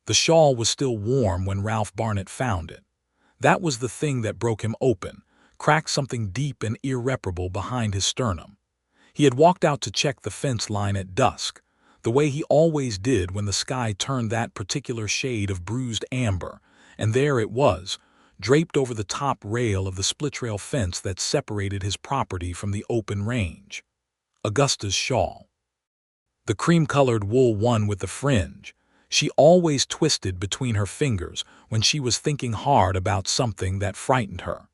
The shawl was still warm when Ralph Barnett found it. That was the thing that broke him open, cracked something deep and irreparable behind his sternum. He had walked out to check the fence line at dusk, the way he always did when the sky turned that particular shade of bruised amber, and there it was, draped over the top rail of the split-rail fence that separated his property from the open range. Augusta's shawl. The cream-colored wool one with the fringe. She always twisted between her fingers when she was thinking hard about something that frightened her.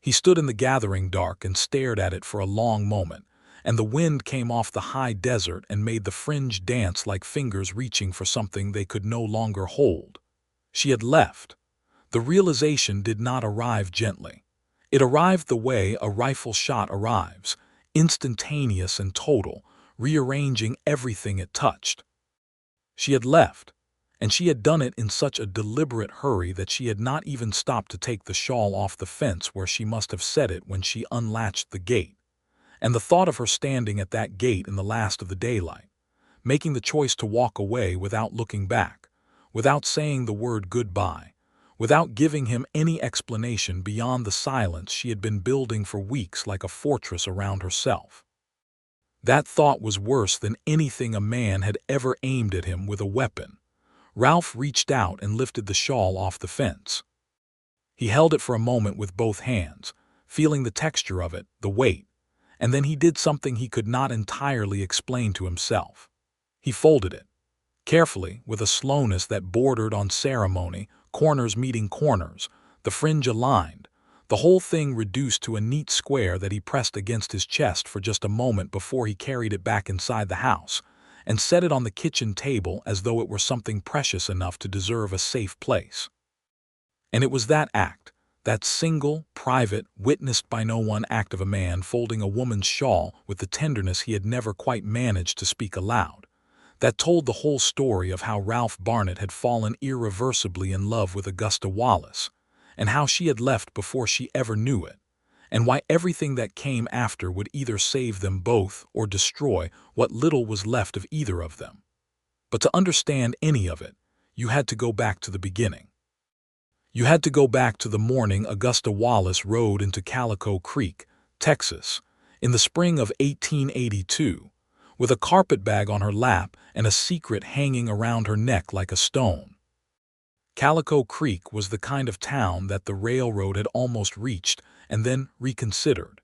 He stood in the gathering dark and stared at it for a long moment, and the wind came off the high desert and made the fringe dance like fingers reaching for something they could no longer hold. She had left. The realization did not arrive gently. It arrived the way a rifle shot arrives, instantaneous and total, rearranging everything it touched. She had left, and she had done it in such a deliberate hurry that she had not even stopped to take the shawl off the fence where she must have set it when she unlatched the gate. And the thought of her standing at that gate in the last of the daylight, making the choice to walk away without looking back, without saying the word goodbye, without giving him any explanation beyond the silence she had been building for weeks like a fortress around herself. That thought was worse than anything a man had ever aimed at him with a weapon. Ralph reached out and lifted the shawl off the fence. He held it for a moment with both hands, feeling the texture of it, the weight, and then he did something he could not entirely explain to himself. He folded it, carefully, with a slowness that bordered on ceremony, corners meeting corners, the fringe aligned, the whole thing reduced to a neat square that he pressed against his chest for just a moment before he carried it back inside the house and set it on the kitchen table as though it were something precious enough to deserve a safe place. And it was that act, that single, private, witnessed by no one act of a man folding a woman's shawl with the tenderness he had never quite managed to speak aloud, that told the whole story of how Ralph Barnett had fallen irreversibly in love with Augusta Wallace, and how she had left before she ever knew it, and why everything that came after would either save them both or destroy what little was left of either of them. But to understand any of it, you had to go back to the beginning. You had to go back to the morning Augusta Wallace rode into Calico Creek, Texas, in the spring of 1882, with a carpetbag on her lap and a secret hanging around her neck like a stone. Calico Creek was the kind of town that the railroad had almost reached and then reconsidered.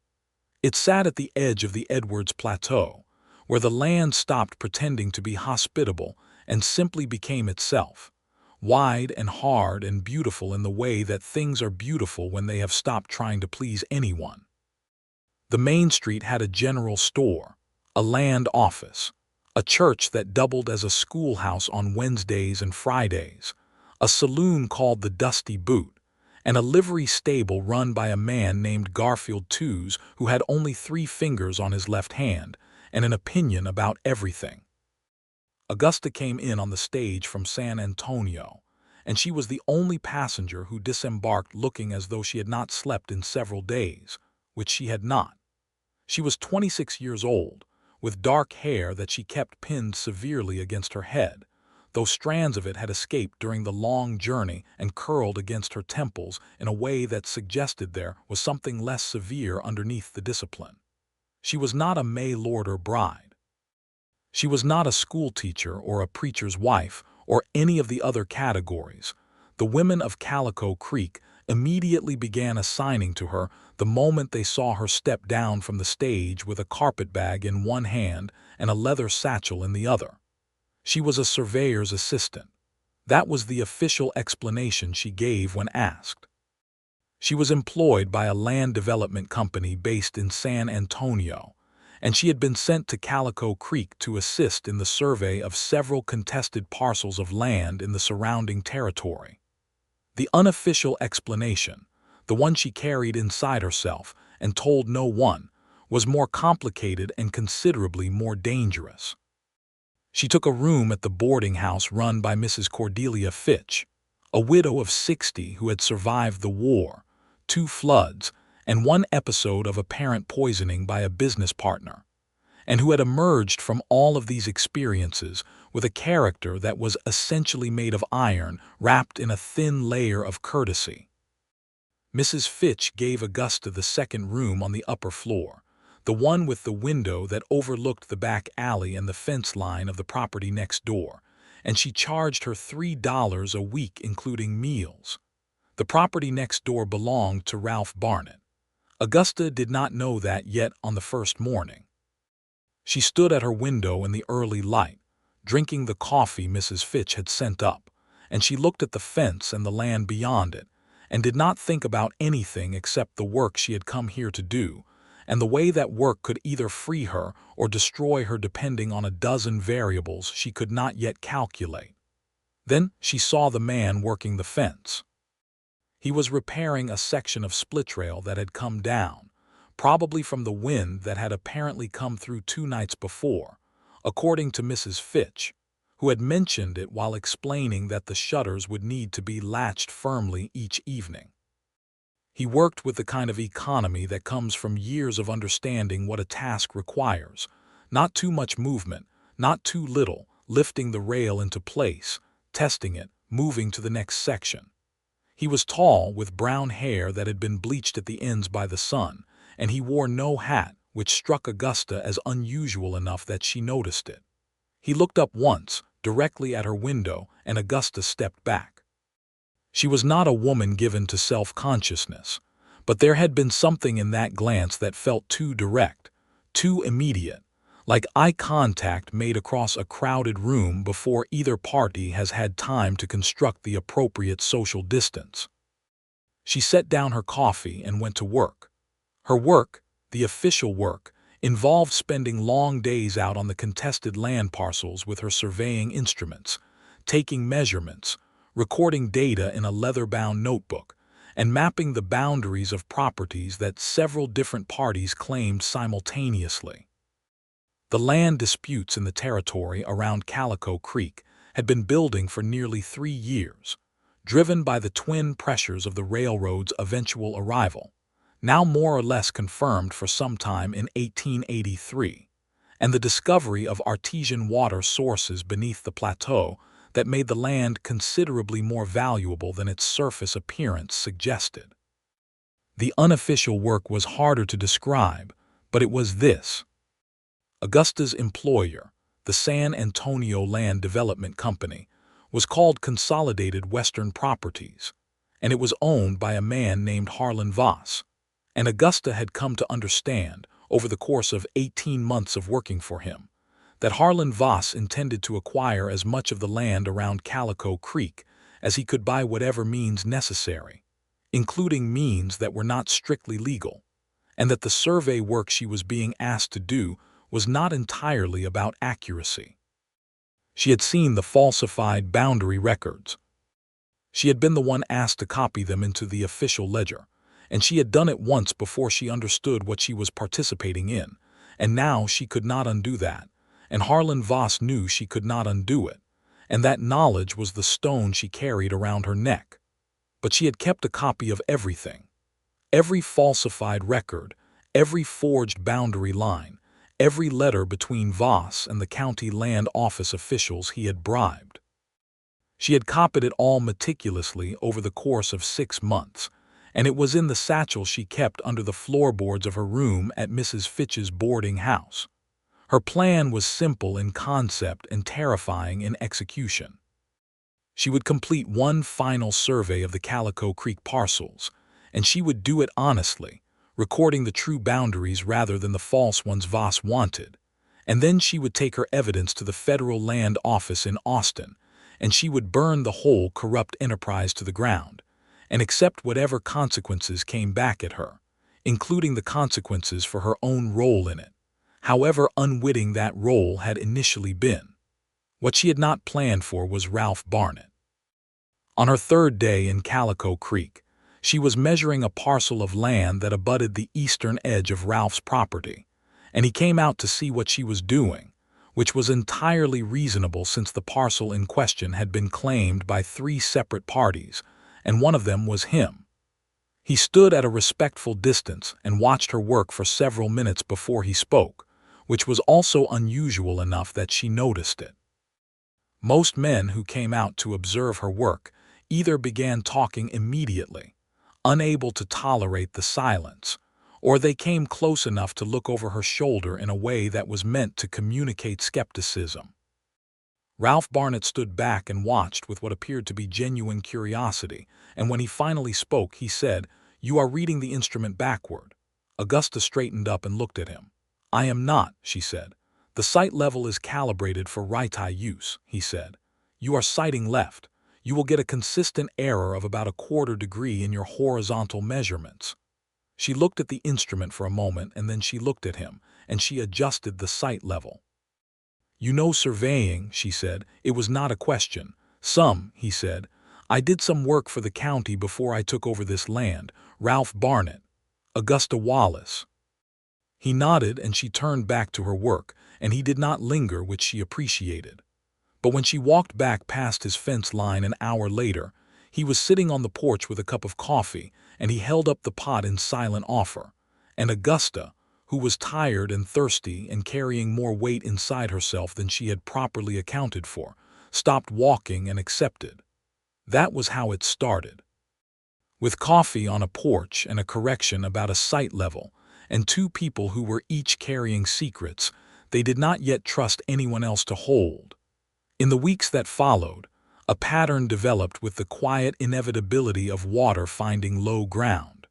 It sat at the edge of the Edwards Plateau, where the land stopped pretending to be hospitable and simply became itself, wide and hard and beautiful in the way that things are beautiful when they have stopped trying to please anyone. The main street had a general store, a land office, a church that doubled as a schoolhouse on Wednesdays and Fridays, a saloon called the Dusty Boot, and a livery stable run by a man named Garfield Tews who had only 3 fingers on his left hand and an opinion about everything. Augusta came in on the stage from San Antonio, and she was the only passenger who disembarked looking as though she had not slept in several days, which she had not. She was 26 years old, with dark hair that she kept pinned severely against her head, though strands of it had escaped during the long journey and curled against her temples in a way that suggested there was something less severe underneath the discipline. She was not a mail-order bride. She was not a schoolteacher or a preacher's wife or any of the other categories. The women of Calico Creek immediately began assigning to her the moment they saw her step down from the stage with a carpetbag in one hand and a leather satchel in the other. She was a surveyor's assistant. That was the official explanation she gave when asked. She was employed by a land development company based in San Antonio, and she had been sent to Calico Creek to assist in the survey of several contested parcels of land in the surrounding territory. The unofficial explanation, the one she carried inside herself and told no one, was more complicated and considerably more dangerous. She took a room at the boarding house run by Mrs. Cordelia Fitch, a widow of 60 who had survived the war, 2 floods, and 1 episode of apparent poisoning by a business partner, and who had emerged from all of these experiences with a character that was essentially made of iron wrapped in a thin layer of courtesy. Mrs. Fitch gave Augusta the second room on the upper floor, the one with the window that overlooked the back alley and the fence line of the property next door, and she charged her $3 a week including meals. The property next door belonged to Ralph Barnett. Augusta did not know that yet on the first morning. She stood at her window in the early light, drinking the coffee Mrs. Fitch had sent up, and she looked at the fence and the land beyond it, and did not think about anything except the work she had come here to do, and the way that work could either free her or destroy her depending on a dozen variables she could not yet calculate. Then she saw the man working the fence. He was repairing a section of split rail that had come down, probably from the wind that had apparently come through 2 nights before, according to Mrs. Fitch, who had mentioned it while explaining that the shutters would need to be latched firmly each evening. He worked with the kind of economy that comes from years of understanding what a task requires, not too much movement, not too little, lifting the rail into place, testing it, moving to the next section. He was tall, with brown hair that had been bleached at the ends by the sun, and he wore no hat, which struck Augusta as unusual enough that she noticed it. He looked up once, directly at her window, and Augusta stepped back. She was not a woman given to self-consciousness, but there had been something in that glance that felt too direct, too immediate, like eye contact made across a crowded room before either party has had time to construct the appropriate social distance. She set down her coffee and went to work. Her work, the official work, involved spending long days out on the contested land parcels with her surveying instruments, taking measurements, recording data in a leather-bound notebook, and mapping the boundaries of properties that several different parties claimed simultaneously. The land disputes in the territory around Calico Creek had been building for nearly 3 years, driven by the twin pressures of the railroad's eventual arrival, now more or less confirmed for some time in 1883, and the discovery of artesian water sources beneath the plateau that made the land considerably more valuable than its surface appearance suggested. The unofficial work was harder to describe, but it was this. Augusta's employer, the San Antonio Land Development Company, was called Consolidated Western Properties, and it was owned by a man named Harlan Voss, and Augusta had come to understand, over the course of 18 months of working for him, that Harlan Voss intended to acquire as much of the land around Calico Creek as he could by whatever means necessary, including means that were not strictly legal, and that the survey work she was being asked to do was not entirely about accuracy. She had seen the falsified boundary records. She had been the one asked to copy them into the official ledger, and she had done it once before she understood what she was participating in, and now she could not undo that, and Harlan Voss knew she could not undo it, and that knowledge was the stone she carried around her neck. But she had kept a copy of everything. Every falsified record, every forged boundary line, every letter between Voss and the county land office officials he had bribed. She had copied it all meticulously over the course of 6 months, and it was in the satchel she kept under the floorboards of her room at Mrs. Fitch's boarding house. Her plan was simple in concept and terrifying in execution. She would complete one final survey of the Calico Creek parcels, and she would do it honestly, recording the true boundaries rather than the false ones Voss wanted, and then she would take her evidence to the Federal Land Office in Austin, and she would burn the whole corrupt enterprise to the ground, and accept whatever consequences came back at her, including the consequences for her own role in it, however unwitting that role had initially been. What she had not planned for was Ralph Barnett. On her 3rd day in Calico Creek, she was measuring a parcel of land that abutted the eastern edge of Ralph's property, and he came out to see what she was doing, which was entirely reasonable since the parcel in question had been claimed by 3 separate parties, and one of them was him. He stood at a respectful distance and watched her work for several minutes before he spoke, which was also unusual enough that she noticed it. Most men who came out to observe her work either began talking immediately, unable to tolerate the silence, or they came close enough to look over her shoulder in a way that was meant to communicate skepticism. Ralph Barnett stood back and watched with what appeared to be genuine curiosity, and when he finally spoke, he said, "You are reading the instrument backward." Augusta straightened up and looked at him. "I am not," she said. "The sight level is calibrated for right-eye use," he said. "You are sighting left. You will get a consistent error of about 1/4 degree in your horizontal measurements." She looked at the instrument for a moment, and then she looked at him, and she adjusted the sight level. "You know surveying," she said. "It was not a question." "Some," he said. "I did some work for the county before I took over this land. Ralph Barnett. Augusta Wallace." He nodded, and she turned back to her work, and he did not linger, which she appreciated. But when she walked back past his fence line an hour later, he was sitting on the porch with a cup of coffee, and he held up the pot in silent offer. And Augusta, who was tired and thirsty and carrying more weight inside herself than she had properly accounted for, stopped walking and accepted. That was how it started. With coffee on a porch and a correction about a sight level, and two people who were each carrying secrets they did not yet trust anyone else to hold. In the weeks that followed, a pattern developed with the quiet inevitability of water finding low ground.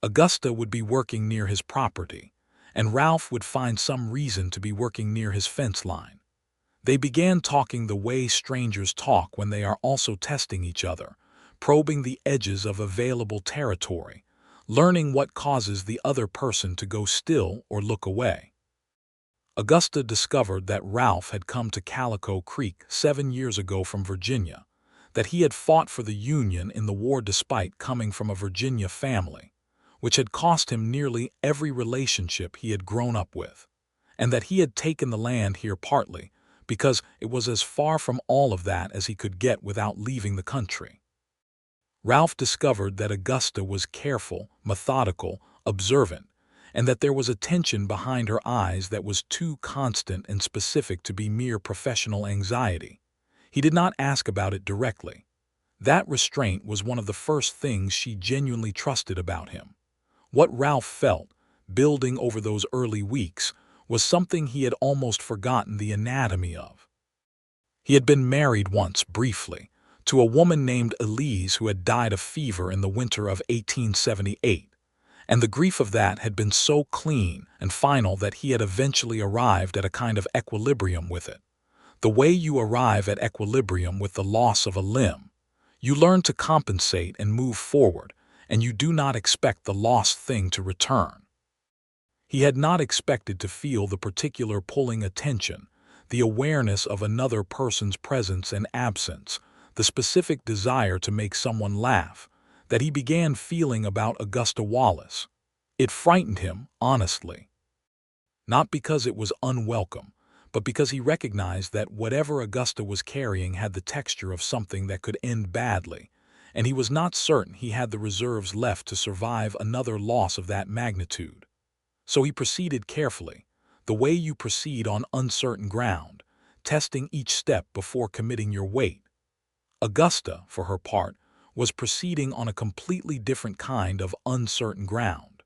Augusta would be working near his property, and Ralph would find some reason to be working near his fence line. They began talking the way strangers talk when they are also testing each other, probing the edges of available territory, learning what causes the other person to go still or look away. Augusta discovered that Ralph had come to Calico Creek 7 years ago from Virginia, that he had fought for the Union in the war despite coming from a Virginia family, which had cost him nearly every relationship he had grown up with, and that he had taken the land here partly because it was as far from all of that as he could get without leaving the country. Ralph discovered that Augusta was careful, methodical, observant, and that there was a tension behind her eyes that was too constant and specific to be mere professional anxiety. He did not ask about it directly. That restraint was one of the first things she genuinely trusted about him. What Ralph felt, building over those early weeks, was something he had almost forgotten the anatomy of. He had been married once, briefly, to a woman named Elise who had died of fever in the winter of 1878, and the grief of that had been so clean and final that he had eventually arrived at a kind of equilibrium with it. The way you arrive at equilibrium with the loss of a limb. You learn to compensate and move forward, and you do not expect the lost thing to return. He had not expected to feel the particular pulling attention, the awareness of another person's presence and absence, the specific desire to make someone laugh, that he began feeling about Augusta Wallace. It frightened him, honestly. Not because it was unwelcome, but because he recognized that whatever Augusta was carrying had the texture of something that could end badly, and he was not certain he had the reserves left to survive another loss of that magnitude. So he proceeded carefully, the way you proceed on uncertain ground, testing each step before committing your weight. Augusta, for her part, was proceeding on a completely different kind of uncertain ground.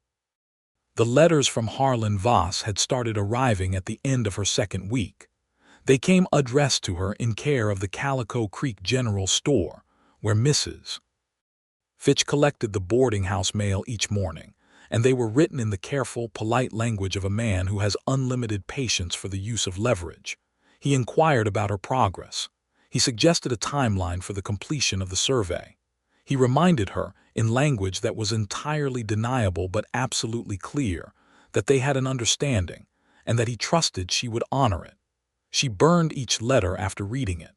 The letters from Harlan Voss had started arriving at the end of her second week. They came addressed to her in care of the Calico Creek General Store, where Mrs. Fitch collected the boarding house mail each morning, and they were written in the careful, polite language of a man who has unlimited patience for the use of leverage. He inquired about her progress. He suggested a timeline for the completion of the survey. He reminded her, in language that was entirely deniable but absolutely clear, that they had an understanding, and that he trusted she would honor it. She burned each letter after reading it.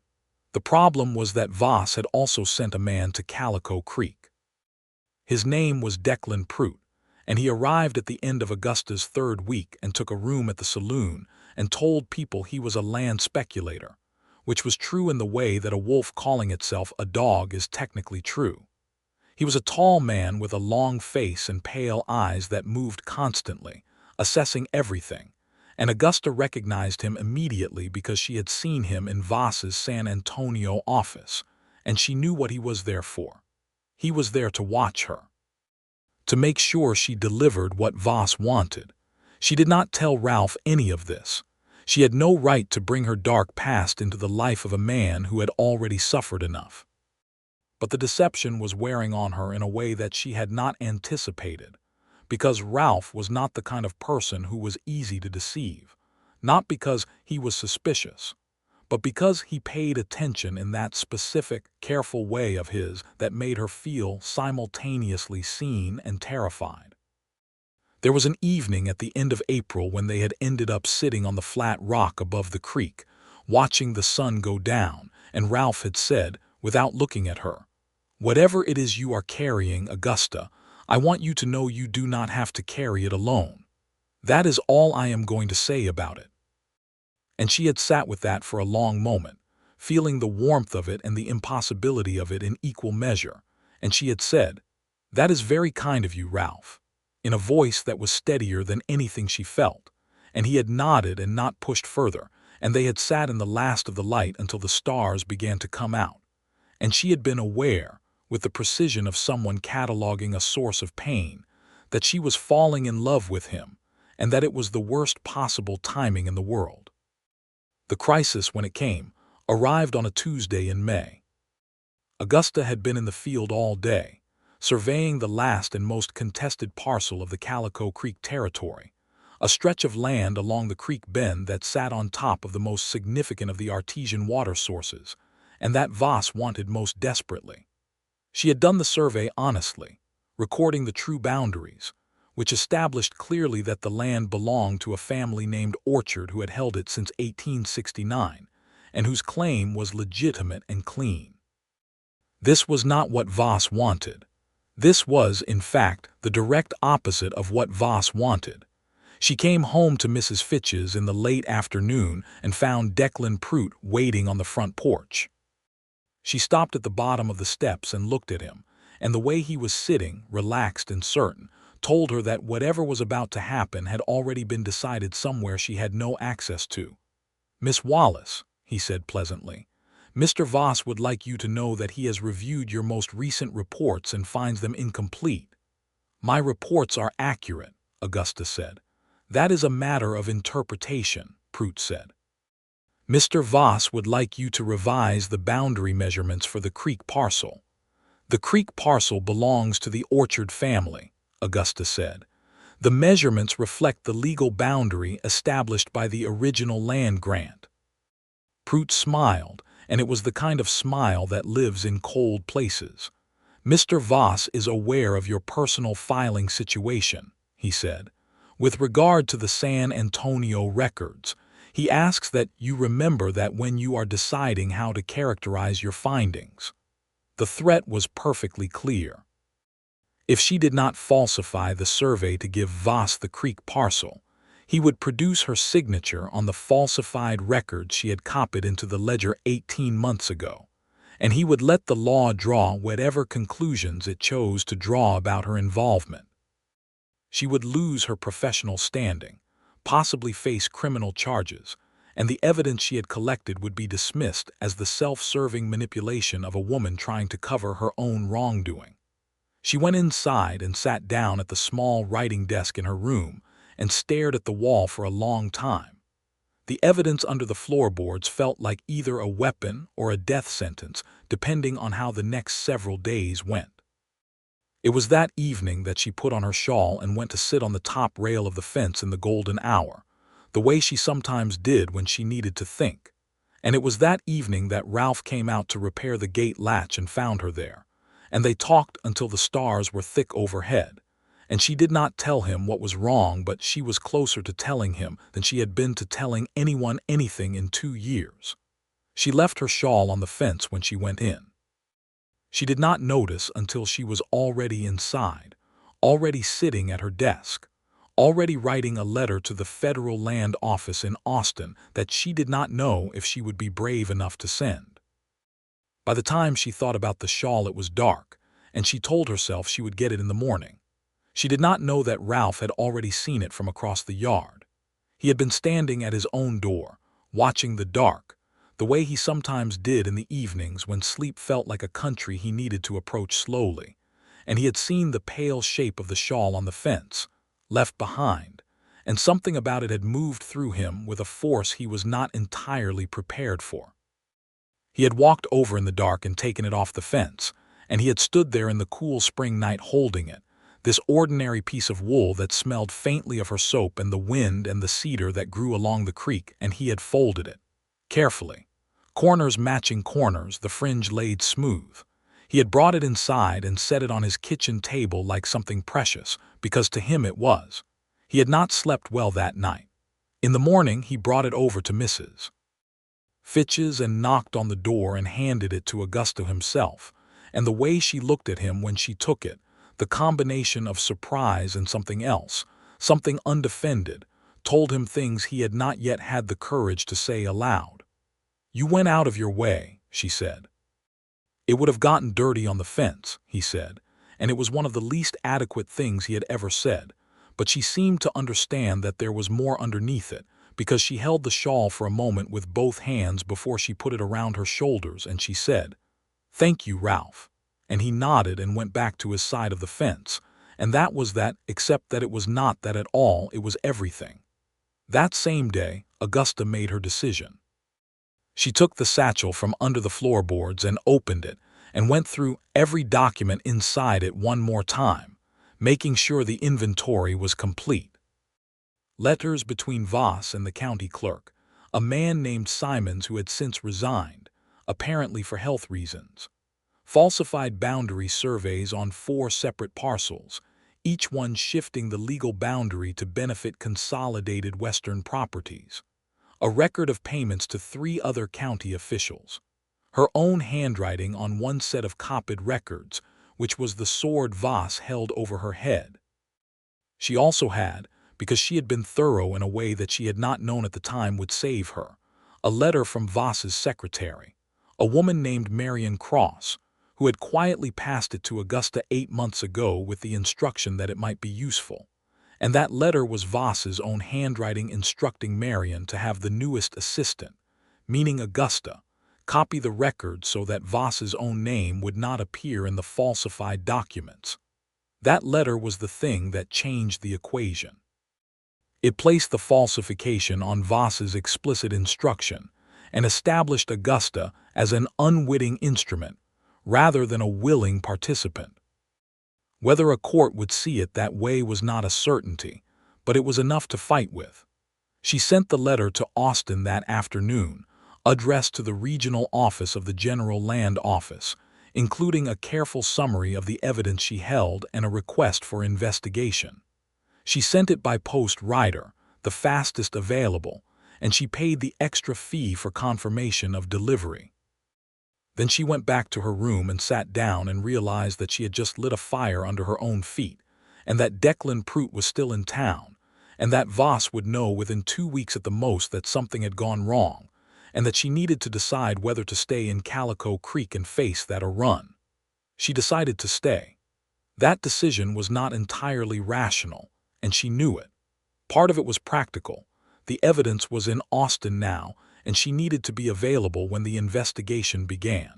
The problem was that Voss had also sent a man to Calico Creek. His name was Declan Prout, and he arrived at the end of Augusta's third week and took a room at the saloon and told people he was a land speculator, which was true in the way that a wolf calling itself a dog is technically true. He was a tall man with a long face and pale eyes that moved constantly, assessing everything, and Augusta recognized him immediately because she had seen him in Voss's San Antonio office, and she knew what he was there for. He was there to watch her, to make sure she delivered what Voss wanted. She did not tell Ralph any of this. She had no right to bring her dark past into the life of a man who had already suffered enough. But the deception was wearing on her in a way that she had not anticipated, because Ralph was not the kind of person who was easy to deceive, not because he was suspicious, but because he paid attention in that specific, careful way of his that made her feel simultaneously seen and terrified. There was an evening at the end of April when they had ended up sitting on the flat rock above the creek, watching the sun go down, and Ralph had said, without looking at her, "Whatever it is you are carrying, Augusta, I want you to know you do not have to carry it alone. That is all I am going to say about it." And she had sat with that for a long moment, feeling the warmth of it and the impossibility of it in equal measure, and she had said, "That is very kind of you, Ralph," in a voice that was steadier than anything she felt, and he had nodded and not pushed further, and they had sat in the last of the light until the stars began to come out, and she had been aware, with the precision of someone cataloging a source of pain, that she was falling in love with him, and that it was the worst possible timing in the world. The crisis, when it came, arrived on a Tuesday in May. Augusta had been in the field all day, surveying the last and most contested parcel of the Calico Creek territory, a stretch of land along the creek bend that sat on top of the most significant of the artesian water sources, and that Voss wanted most desperately. She had done the survey honestly, recording the true boundaries, which established clearly that the land belonged to a family named Orchard who had held it since 1869, and whose claim was legitimate and clean. This was not what Voss wanted. This was, in fact, the direct opposite of what Voss wanted. She came home to Mrs. Fitch's in the late afternoon and found Declan Prout waiting on the front porch. She stopped at the bottom of the steps and looked at him, and the way he was sitting, relaxed and certain, told her that whatever was about to happen had already been decided somewhere she had no access to. "Miss Wallace," he said pleasantly, "Mr. Voss would like you to know that he has reviewed your most recent reports and finds them incomplete." "My reports are accurate," Augusta said. "That is a matter of interpretation," Prout said. "Mr. Voss would like you to revise the boundary measurements for the creek parcel." "The creek parcel belongs to the Orchard family," Augusta said. "The measurements reflect the legal boundary established by the original land grant." Prout smiled, and it was the kind of smile that lives in cold places. "Mr. Voss is aware of your personal filing situation," he said. "With regard to the San Antonio records, he asks that you remember that when you are deciding how to characterize your findings." The threat was perfectly clear. If she did not falsify the survey to give Voss the creek parcel, he would produce her signature on the falsified records she had copied into the ledger 18 months ago, and he would let the law draw whatever conclusions it chose to draw about her involvement. She would lose her professional standing, possibly face criminal charges, and the evidence she had collected would be dismissed as the self-serving manipulation of a woman trying to cover her own wrongdoing. She went inside and sat down at the small writing desk in her room and stared at the wall for a long time. The evidence under the floorboards felt like either a weapon or a death sentence, depending on how the next several days went. It was that evening that she put on her shawl and went to sit on the top rail of the fence in the golden hour, the way she sometimes did when she needed to think. And it was that evening that Ralph came out to repair the gate latch and found her there, and they talked until the stars were thick overhead. And she did not tell him what was wrong, but she was closer to telling him than she had been to telling anyone anything in 2 years. She left her shawl on the fence when she went in. She did not notice until she was already inside, already sitting at her desk, already writing a letter to the Federal Land Office in Austin that she did not know if she would be brave enough to send. By the time she thought about the shawl, it was dark, and she told herself she would get it in the morning. She did not know that Ralph had already seen it from across the yard. He had been standing at his own door, watching the dark, the way he sometimes did in the evenings when sleep felt like a country he needed to approach slowly, and he had seen the pale shape of the shawl on the fence, left behind, and something about it had moved through him with a force he was not entirely prepared for. He had walked over in the dark and taken it off the fence, and he had stood there in the cool spring night holding it, this ordinary piece of wool that smelled faintly of her soap and the wind and the cedar that grew along the creek, and he had folded it, carefully, corners matching corners, the fringe laid smooth. He had brought it inside and set it on his kitchen table like something precious, because to him it was. He had not slept well that night. In the morning he brought it over to Mrs. Fitch's and knocked on the door and handed it to Augusta himself, and the way she looked at him when she took it, the combination of surprise and something else, something undefended, told him things he had not yet had the courage to say aloud. "You went out of your way," she said. "It would have gotten dirty on the fence," he said, and it was one of the least adequate things he had ever said, but she seemed to understand that there was more underneath it, because she held the shawl for a moment with both hands before she put it around her shoulders, and she said, "Thank you, Ralph." And he nodded and went back to his side of the fence, and that was that, except that it was not that at all, it was everything. That same day, Augusta made her decision. She took the satchel from under the floorboards and opened it, and went through every document inside it one more time, making sure the inventory was complete. Letters between Voss and the county clerk, a man named Simons who had since resigned, apparently for health reasons. Falsified boundary surveys on 4 separate parcels, each one shifting the legal boundary to benefit Consolidated Western Properties. A record of payments to 3 other county officials. Her own handwriting on one set of copied records, which was the sword Voss held over her head. She also had, because she had been thorough in a way that she had not known at the time would save her, a letter from Voss's secretary, a woman named Marion Cross, who had quietly passed it to Augusta 8 months ago with the instruction that it might be useful. And that letter was Voss's own handwriting instructing Marion to have the newest assistant, meaning Augusta, copy the record so that Voss's own name would not appear in the falsified documents. That letter was the thing that changed the equation. It placed the falsification on Voss's explicit instruction and established Augusta as an unwitting instrument rather than a willing participant. Whether a court would see it that way was not a certainty, but it was enough to fight with. She sent the letter to Austin that afternoon, addressed to the regional office of the General Land Office, including a careful summary of the evidence she held and a request for investigation. She sent it by post rider, the fastest available, and she paid the extra fee for confirmation of delivery. Then she went back to her room and sat down and realized that she had just lit a fire under her own feet, and that Declan Prout was still in town, and that Voss would know within 2 weeks at the most that something had gone wrong, and that she needed to decide whether to stay in Calico Creek and face that or run. She decided to stay. That decision was not entirely rational, and she knew it. Part of it was practical. The evidence was in Austin now, and she needed to be available when the investigation began.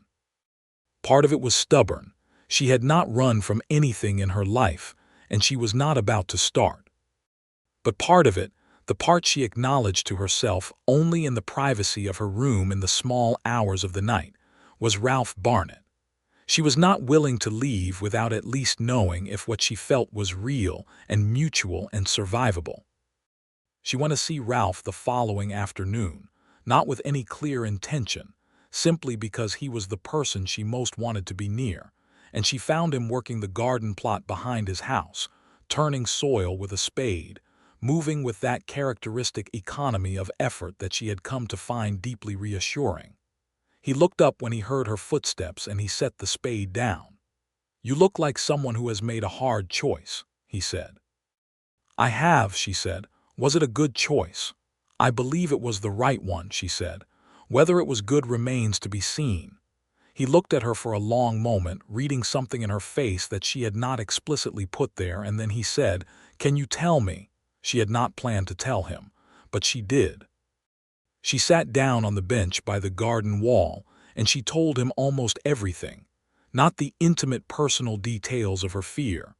Part of it was stubborn. She had not run from anything in her life, and she was not about to start. But part of it, the part she acknowledged to herself only in the privacy of her room in the small hours of the night, was Ralph Barnett. She was not willing to leave without at least knowing if what she felt was real and mutual and survivable. She went to see Ralph the following afternoon, not with any clear intention, simply because he was the person she most wanted to be near, and she found him working the garden plot behind his house, turning soil with a spade, moving with that characteristic economy of effort that she had come to find deeply reassuring. He looked up when he heard her footsteps and he set the spade down. "You look like someone who has made a hard choice," he said. "I have," she said. "Was it a good choice?" "I believe it was the right one," she said. "Whether it was good remains to be seen." He looked at her for a long moment, reading something in her face that she had not explicitly put there, and then he said, "Can you tell me?" She had not planned to tell him, but she did. She sat down on the bench by the garden wall, and she told him almost everything, not the intimate personal details of her fear,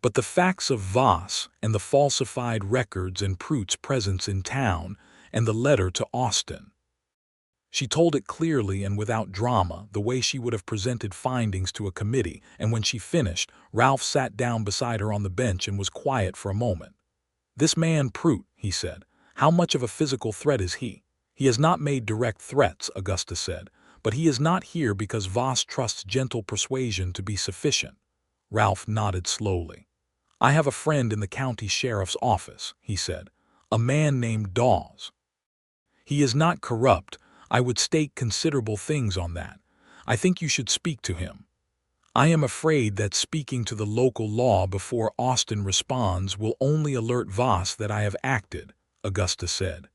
but the facts of Voss and the falsified records and Pruett's presence in town and the letter to Austin. She told it clearly and without drama, the way she would have presented findings to a committee, and when she finished, Ralph sat down beside her on the bench and was quiet for a moment. "This man Pruett," he said, "how much of a physical threat is he?" "He has not made direct threats," Augusta said, "but he is not here because Voss trusts gentle persuasion to be sufficient." Ralph nodded slowly. "I have a friend in the county sheriff's office," he said, "a man named Dawes. He is not corrupt. I would stake considerable things on that. I think you should speak to him." "I am afraid that speaking to the local law before Austin responds will only alert Voss that I have acted," Augusta said.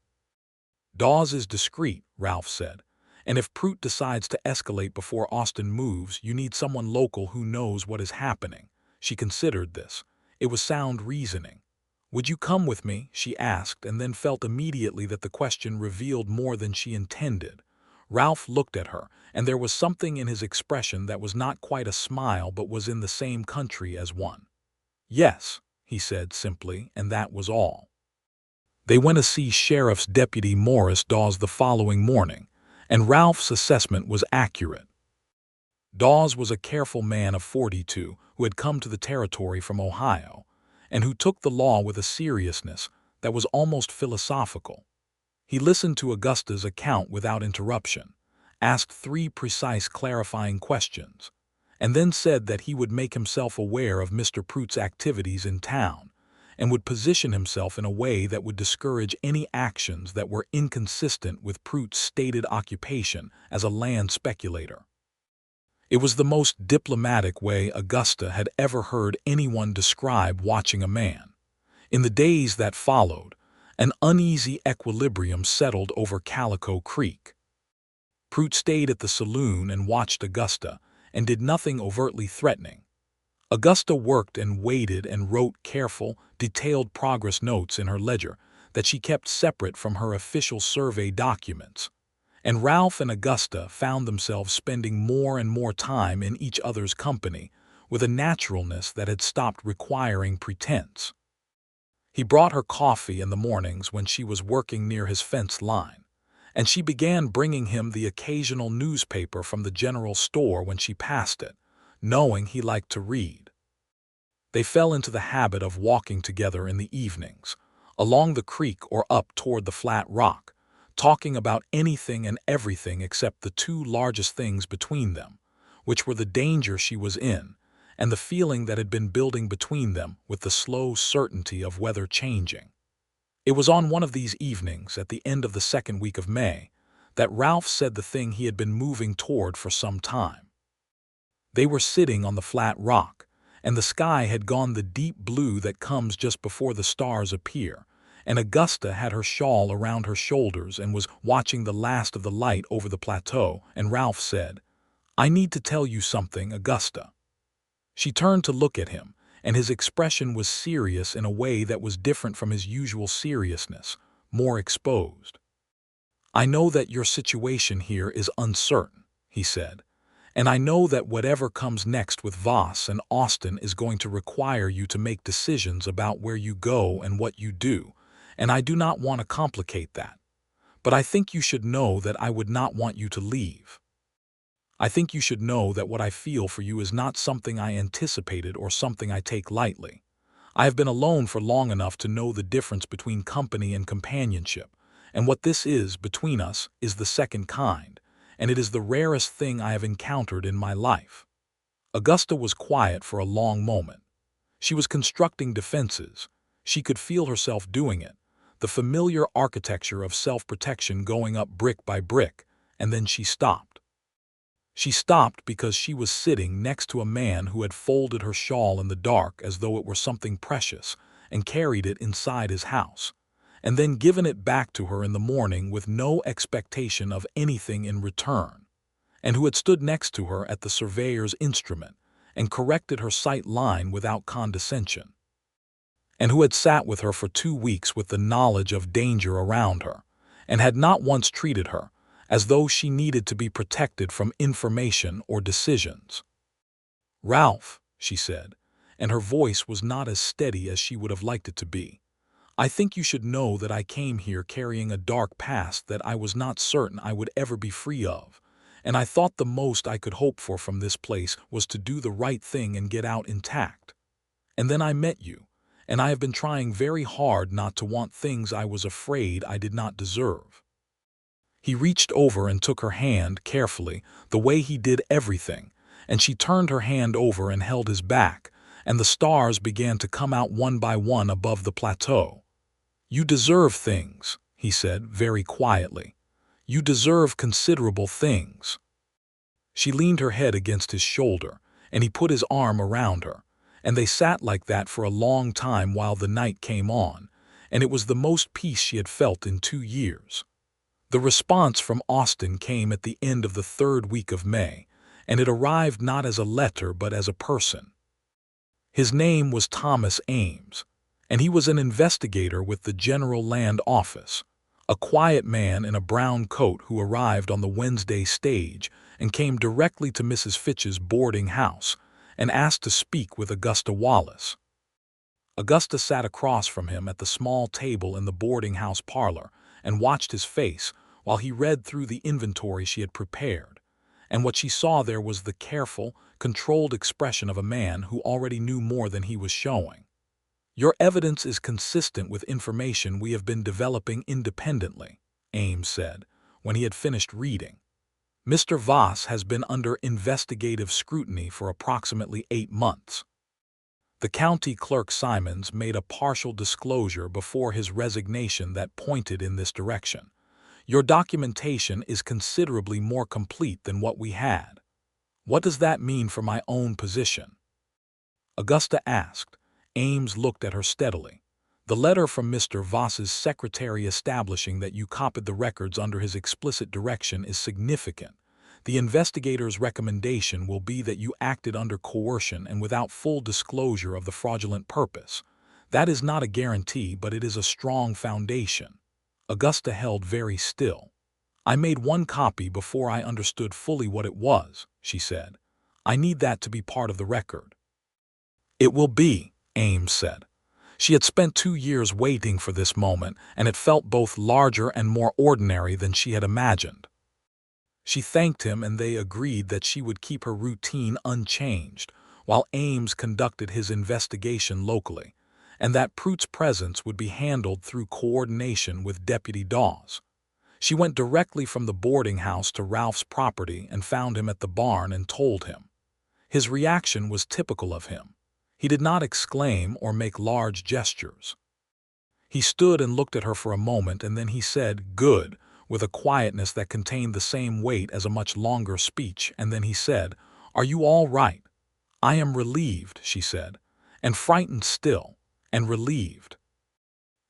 "Dawes is discreet," Ralph said, "and if Pruett decides to escalate before Austin moves, you need someone local who knows what is happening." She considered this. It was sound reasoning. "Would you come with me?" she asked, and then felt immediately that the question revealed more than she intended. Ralph looked at her, and there was something in his expression that was not quite a smile but was in the same country as one. "Yes," he said simply, and that was all. They went to see Sheriff's Deputy Morris Dawes the following morning, and Ralph's assessment was accurate. Dawes was a careful man of 42 who had come to the territory from Ohio, and who took the law with a seriousness that was almost philosophical. He listened to Augusta's account without interruption, asked 3 precise clarifying questions, and then said that he would make himself aware of Mr. Pruett's activities in town, and would position himself in a way that would discourage any actions that were inconsistent with Pruett's stated occupation as a land speculator. It was the most diplomatic way Augusta had ever heard anyone describe watching a man. In the days that followed, an uneasy equilibrium settled over Calico Creek. Pruett stayed at the saloon and watched Augusta, and did nothing overtly threatening. Augusta worked and waited and wrote careful, detailed progress notes in her ledger that she kept separate from her official survey documents. And Ralph and Augusta found themselves spending more and more time in each other's company, with a naturalness that had stopped requiring pretense. He brought her coffee in the mornings when she was working near his fence line, and she began bringing him the occasional newspaper from the general store when she passed it, knowing he liked to read. They fell into the habit of walking together in the evenings, along the creek or up toward the flat rock, talking about anything and everything except the 2 largest things between them, which were the danger she was in, and the feeling that had been building between them with the slow certainty of weather changing. It was on one of these evenings, at the end of the 2nd week of May, that Ralph said the thing he had been moving toward for some time. They were sitting on the flat rock, and the sky had gone the deep blue that comes just before the stars appear, and Augusta had her shawl around her shoulders and was watching the last of the light over the plateau, and Ralph said, "I need to tell you something, Augusta." She turned to look at him, and his expression was serious in a way that was different from his usual seriousness, more exposed. "I know that your situation here is uncertain," he said, "and I know that whatever comes next with Voss and Austin is going to require you to make decisions about where you go and what you do, and I do not want to complicate that. But I think you should know that I would not want you to leave. I think you should know that what I feel for you is not something I anticipated or something I take lightly. I have been alone for long enough to know the difference between company and companionship, and what this is between us is the second kind, and it is the rarest thing I have encountered in my life." Augusta was quiet for a long moment. She was constructing defenses. She could feel herself doing it, the familiar architecture of self-protection going up brick by brick, and then she stopped. She stopped because she was sitting next to a man who had folded her shawl in the dark as though it were something precious and carried it inside his house, and then given it back to her in the morning with no expectation of anything in return, and who had stood next to her at the surveyor's instrument and corrected her sight line without condescension. and who had sat with her for 2 weeks with the knowledge of danger around her, and had not once treated her as though she needed to be protected from information or decisions. "Ralph," she said, and her voice was not as steady as she would have liked it to be, "I think you should know that I came here carrying a dark past that I was not certain I would ever be free of, and I thought the most I could hope for from this place was to do the right thing and get out intact. And then I met you, and I have been trying very hard not to want things I was afraid I did not deserve." He reached over and took her hand carefully, the way he did everything, and she turned her hand over and held his back, and the stars began to come out one by one above the plateau. "You deserve things," he said very quietly. "You deserve considerable things." She leaned her head against his shoulder, and he put his arm around her, and they sat like that for a long time while the night came on, and it was the most peace she had felt in 2 years. The response from Austin came at the end of the 3rd week of May, and it arrived not as a letter but as a person. His name was Thomas Ames, and he was an investigator with the General Land Office, a quiet man in a brown coat who arrived on the Wednesday stage and came directly to Mrs. Fitch's boarding house and asked to speak with Augusta Wallace. Augusta sat across from him at the small table in the boarding house parlor and watched his face while he read through the inventory she had prepared, and what she saw there was the careful, controlled expression of a man who already knew more than he was showing. "Your evidence is consistent with information we have been developing independently," Ames said, when he had finished reading. "Mr. Voss has been under investigative scrutiny for approximately 8 months. The county clerk Simons made a partial disclosure before his resignation that pointed in this direction. Your documentation is considerably more complete than what we had. What does that mean for my own position?" Augusta asked. Ames looked at her steadily. "The letter from Mr. Voss's secretary establishing that you copied the records under his explicit direction is significant. The investigator's recommendation will be that you acted under coercion and without full disclosure of the fraudulent purpose. That is not a guarantee, but it is a strong foundation." Augusta held very still. "I made one copy before I understood fully what it was," she said. "I need that to be part of the record." "It will be," Ames said. She had spent 2 years waiting for this moment, and it felt both larger and more ordinary than she had imagined. She thanked him, and they agreed that she would keep her routine unchanged while Ames conducted his investigation locally, and that Pruitt's presence would be handled through coordination with Deputy Dawes. She went directly from the boarding house to Ralph's property and found him at the barn and told him. His reaction was typical of him. He did not exclaim or make large gestures. He stood and looked at her for a moment, and then he said, "Good," with a quietness that contained the same weight as a much longer speech, and then he said, "Are you all right?" "I am relieved," she said, "and frightened still, and relieved."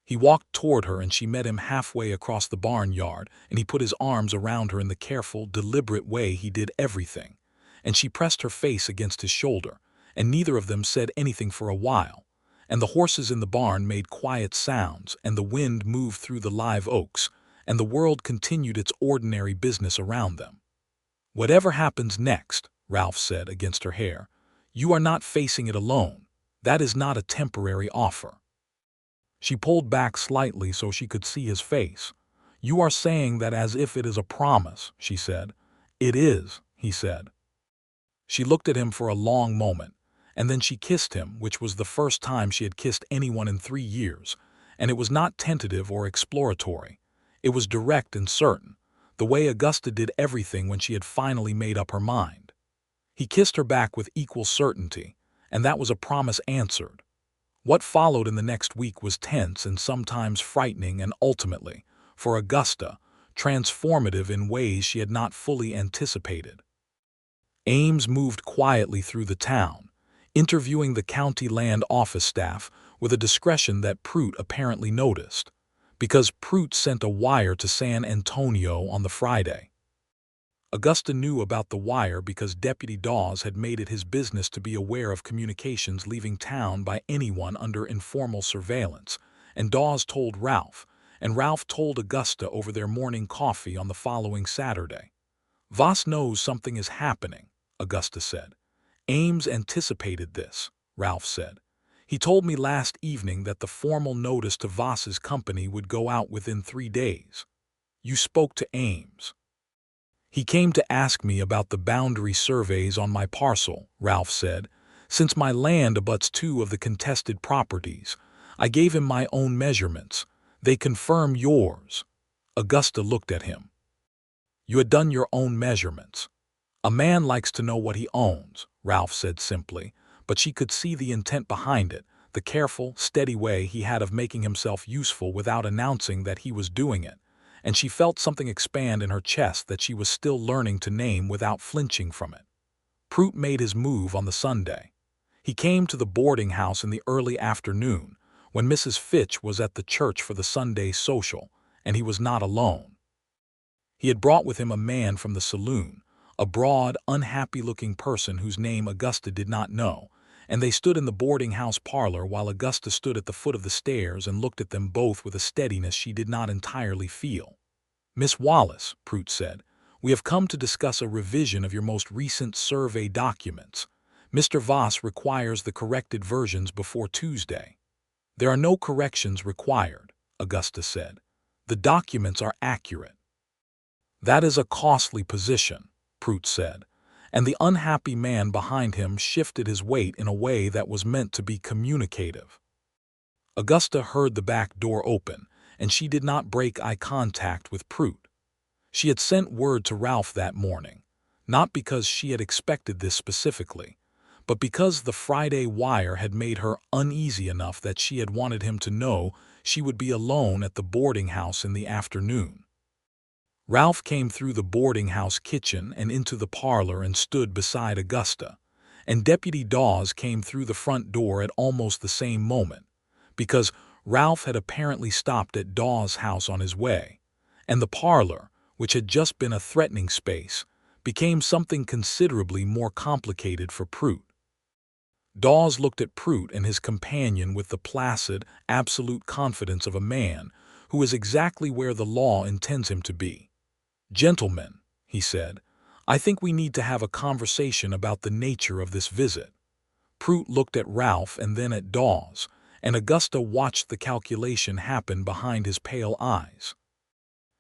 He walked toward her, and she met him halfway across the barnyard, and he put his arms around her in the careful, deliberate way he did everything, and she pressed her face against his shoulder, and neither of them said anything for a while, and the horses in the barn made quiet sounds, and the wind moved through the live oaks, and the world continued its ordinary business around them. "Whatever happens next," Ralph said against her hair, "you are not facing it alone. That is not a temporary offer." She pulled back slightly so she could see his face. "You are saying that as if it is a promise," she said. "It is," he said. She looked at him for a long moment, and then she kissed him, which was the first time she had kissed anyone in 3 years, and it was not tentative or exploratory. It was direct and certain, the way Augusta did everything when she had finally made up her mind. He kissed her back with equal certainty, and that was a promise answered. What followed in the next week was tense and sometimes frightening, and ultimately, for Augusta, transformative in ways she had not fully anticipated. Ames moved quietly through the town, interviewing the county land office staff with a discretion that Pruitt apparently noticed, because Pruitt sent a wire to San Antonio on the Friday. Augusta knew about the wire because Deputy Dawes had made it his business to be aware of communications leaving town by anyone under informal surveillance, and Dawes told Ralph, and Ralph told Augusta over their morning coffee on the following Saturday. "Voss knows something is happening," Augusta said. "Ames anticipated this," Ralph said. "He told me last evening that the formal notice to Voss's company would go out within 3 days. You spoke to Ames." "He came to ask me about the boundary surveys on my parcel," Ralph said. "Since my land abuts 2 of the contested properties, I gave him my own measurements. They confirm yours." Augusta looked at him. "You had done your own measurements." "A man likes to know what he owns," Ralph said simply, but she could see the intent behind it, the careful, steady way he had of making himself useful without announcing that he was doing it, and she felt something expand in her chest that she was still learning to name without flinching from it. Prout made his move on the Sunday. He came to the boarding house in the early afternoon, when Mrs. Fitch was at the church for the Sunday social, and he was not alone. He had brought with him a man from the saloon, a broad, unhappy-looking person whose name Augusta did not know, and they stood in the boarding-house parlor while Augusta stood at the foot of the stairs and looked at them both with a steadiness she did not entirely feel. "Miss Wallace," Prout said, "we have come to discuss a revision of your most recent survey documents. Mr. Voss requires the corrected versions before Tuesday." "There are no corrections required," Augusta said. "The documents are accurate." "That is a costly position," Prout said, and the unhappy man behind him shifted his weight in a way that was meant to be communicative. Augusta heard the back door open, and she did not break eye contact with Prout. She had sent word to Ralph that morning, not because she had expected this specifically, but because the Friday wire had made her uneasy enough that she had wanted him to know she would be alone at the boarding house in the afternoon. Ralph came through the boarding house kitchen and into the parlor and stood beside Augusta, and Deputy Dawes came through the front door at almost the same moment, because Ralph had apparently stopped at Dawes' house on his way, and the parlor, which had just been a threatening space, became something considerably more complicated for Prout. Dawes looked at Prout and his companion with the placid, absolute confidence of a man who is exactly where the law intends him to be. "Gentlemen," he said, "I think we need to have a conversation about the nature of this visit." Prout looked at Ralph and then at Dawes, and Augusta watched the calculation happen behind his pale eyes.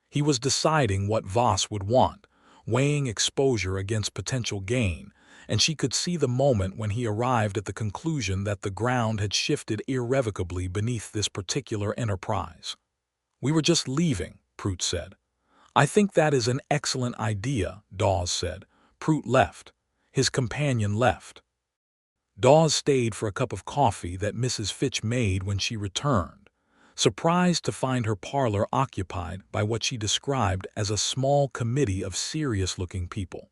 He was deciding what Voss would want, weighing exposure against potential gain, and she could see the moment when he arrived at the conclusion that the ground had shifted irrevocably beneath this particular enterprise. "We were just leaving," Prout said. "I think that is an excellent idea," Dawes said. Prout left. His companion left. Dawes stayed for a cup of coffee that Mrs. Fitch made when she returned, surprised to find her parlor occupied by what she described as a small committee of serious-looking people.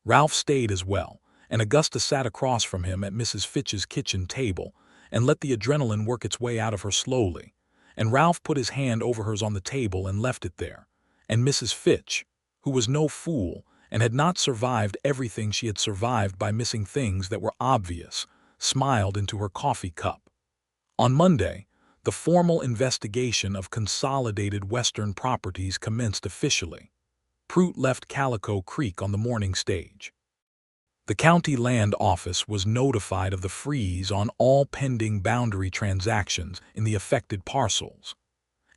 Ralph stayed as well, and Augusta sat across from him at Mrs. Fitch's kitchen table and let the adrenaline work its way out of her slowly, and Ralph put his hand over hers on the table and left it there, and Mrs. Fitch, who was no fool and had not survived everything she had survived by missing things that were obvious, smiled into her coffee cup. On Monday, the formal investigation of Consolidated Western Properties commenced officially. Prout left Calico Creek on the morning stage. The county land office was notified of the freeze on all pending boundary transactions in the affected parcels,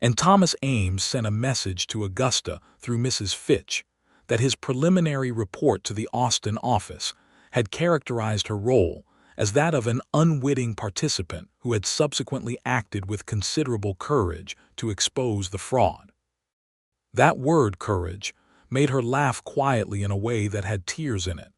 and Thomas Ames sent a message to Augusta through Mrs. Fitch that his preliminary report to the Austin office had characterized her role as that of an unwitting participant who had subsequently acted with considerable courage to expose the fraud. That word, courage, made her laugh quietly in a way that had tears in it,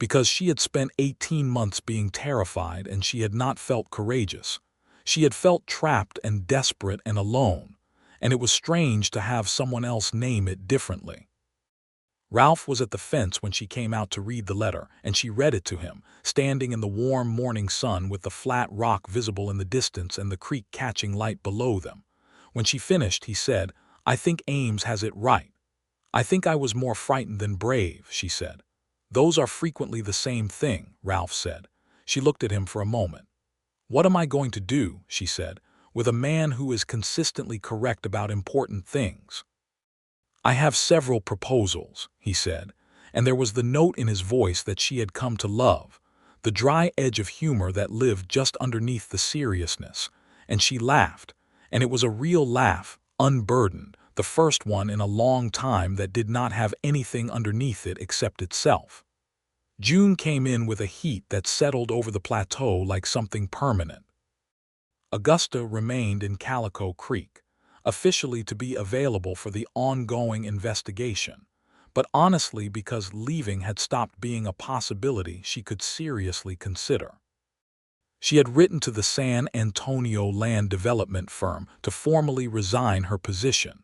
because she had spent 18 months being terrified and she had not felt courageous. She had felt trapped and desperate and alone, and it was strange to have someone else name it differently. Ralph was at the fence when she came out to read the letter, and she read it to him, standing in the warm morning sun with the flat rock visible in the distance and the creek catching light below them. When she finished, he said, "I think Ames has it right. I think I was more frightened than brave, she said. Those are frequently the same thing, Ralph said. She looked at him for a moment. What am I going to do, she said, with a man who is consistently correct about important things? I have several proposals, he said, and there was the note in his voice that she had come to love, the dry edge of humor that lived just underneath the seriousness, and she laughed, and it was a real laugh, unburdened, the first one in a long time that did not have anything underneath it except itself. June came in with a heat that settled over the plateau like something permanent. Augusta remained in Calico Creek, officially to be available for the ongoing investigation, but honestly because leaving had stopped being a possibility she could seriously consider. She had written to the San Antonio land development firm to formally resign her position,